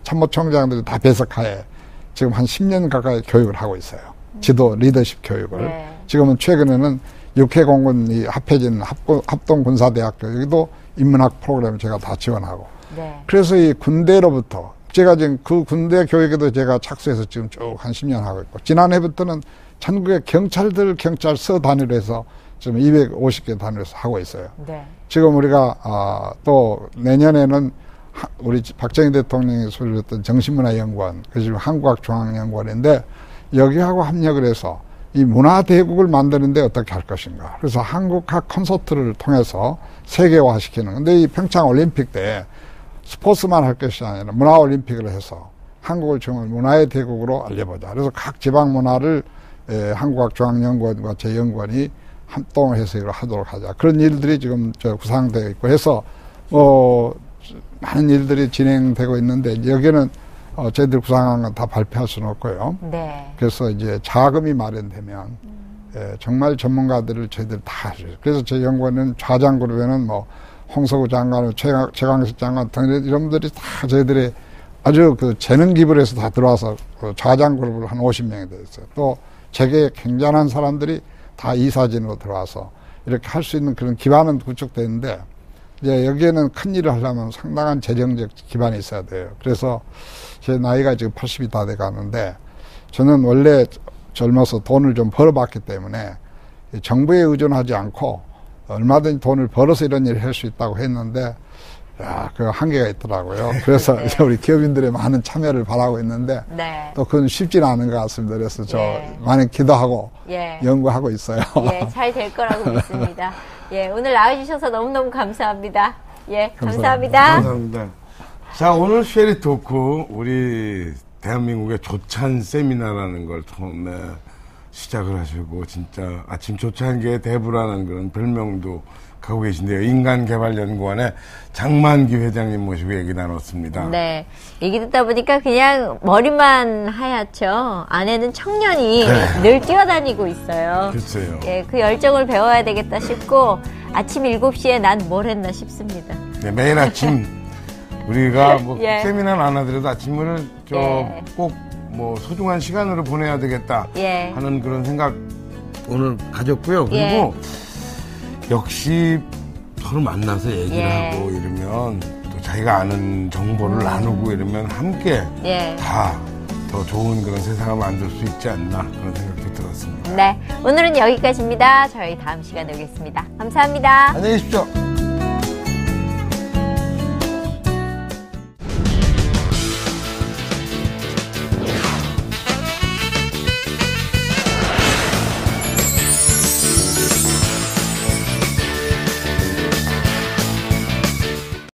참모총장들이 다 배석하에 지금 한 10년 가까이 교육을 하고 있어요. 지도 리더십 교육을. 지금은 최근에는 육해공군이 합해진 합동군사대학교 여기도 인문학 프로그램을 제가 다 지원하고. 그래서 이 군대로부터 제가 지금 그 군대 교육에도 제가 착수해서 지금 쭉 한 10년 하고 있고 지난해부터는 전국의 경찰서 단위로 해서 지금 250개 단위로 해서 하고 있어요. 지금 우리가 또 내년에는 우리 박정희 대통령이 소개했던 정신문화연구원, 그리고 한국학중앙연구원인데 여기하고 합력을 해서 이 문화대국을 만드는데 어떻게 할 것인가. 그래서 한국학 콘서트를 통해서 세계화시키는. 근데 이 평창 올림픽 때 스포츠만 할 것이 아니라 문화올림픽을 해서 한국을 정말 문화의 대국으로 알려보자. 그래서 각 지방 문화를 한국학중앙연구원과 제 연구원이 합동을 해서 이걸 하도록 하자. 그런 일들이 지금 구상되어 있고 해서 많은 일들이 진행되고 있는데 여기는 저희들 구상한 건 다 발표할 수는 없고요. 그래서 이제 자금이 마련되면 정말 전문가들을 저희들 다 하죠. 그래서 제 연구원은 좌장그룹에는 뭐 홍석우 장관, 최강식 장관 등 이런 분들이 다 저희들이 아주 그 재능 기부를 해서 다 들어와서 그 좌장그룹을 한 50명이 됐어요. 또 세계에 굉장한 사람들이 다 이사진으로 들어와서 이렇게 할 수 있는 그런 기반은 구축되는데 이제 여기에는 큰 일을 하려면 상당한 재정적 기반이 있어야 돼요. 그래서 제 나이가 지금 80이 다 돼 가는데 저는 원래 젊어서 돈을 좀 벌어봤기 때문에 정부에 의존하지 않고 얼마든지 돈을 벌어서 이런 일을 할 수 있다고 했는데 그 한계가 있더라고요. 그래서 우리 기업인들의 많은 참여를 바라고 있는데 또 그건 쉽지는 않은 것 같습니다. 그래서 많이 기도하고 연구하고 있어요. 잘 될 거라고 믿습니다. 오늘 나와주셔서 너무너무 감사합니다. 감사합니다. 감사합니다. 자, 오늘 쉐리 토크 우리 대한민국의 조찬 세미나라는 걸 처음에 시작을 하시고 진짜 아침 조찬계의 대부라는 그런 별명도 하고 계신데요. 인간개발연구원의 장만기 회장님 모시고 얘기 나눴습니다. 네. 얘기 듣다 보니까 그냥 머리만 하얗죠. 안에는 청년이 늘 뛰어다니고 있어요. 글쎄요. 예, 그 열정을 배워야 되겠다 싶고 아침 7시에 난 뭘 했나 싶습니다. 네, 매일 아침 우리가 뭐 예. 세미나는 안 하더라도 아침을 예. 꼭 뭐 소중한 시간으로 보내야 되겠다 예. 하는 그런 생각 오늘 가졌고요. 그리고 예. 역시 서로 만나서 얘기를 예. 하고 이러면 또 자기가 아는 정보를 나누고 이러면 함께 예. 다 더 좋은 그런 세상을 만들 수 있지 않나 그런 생각도 들었습니다. 네. 오늘은 여기까지입니다. 저희 다음 시간에 오겠습니다. 감사합니다. 안녕히 계십시오.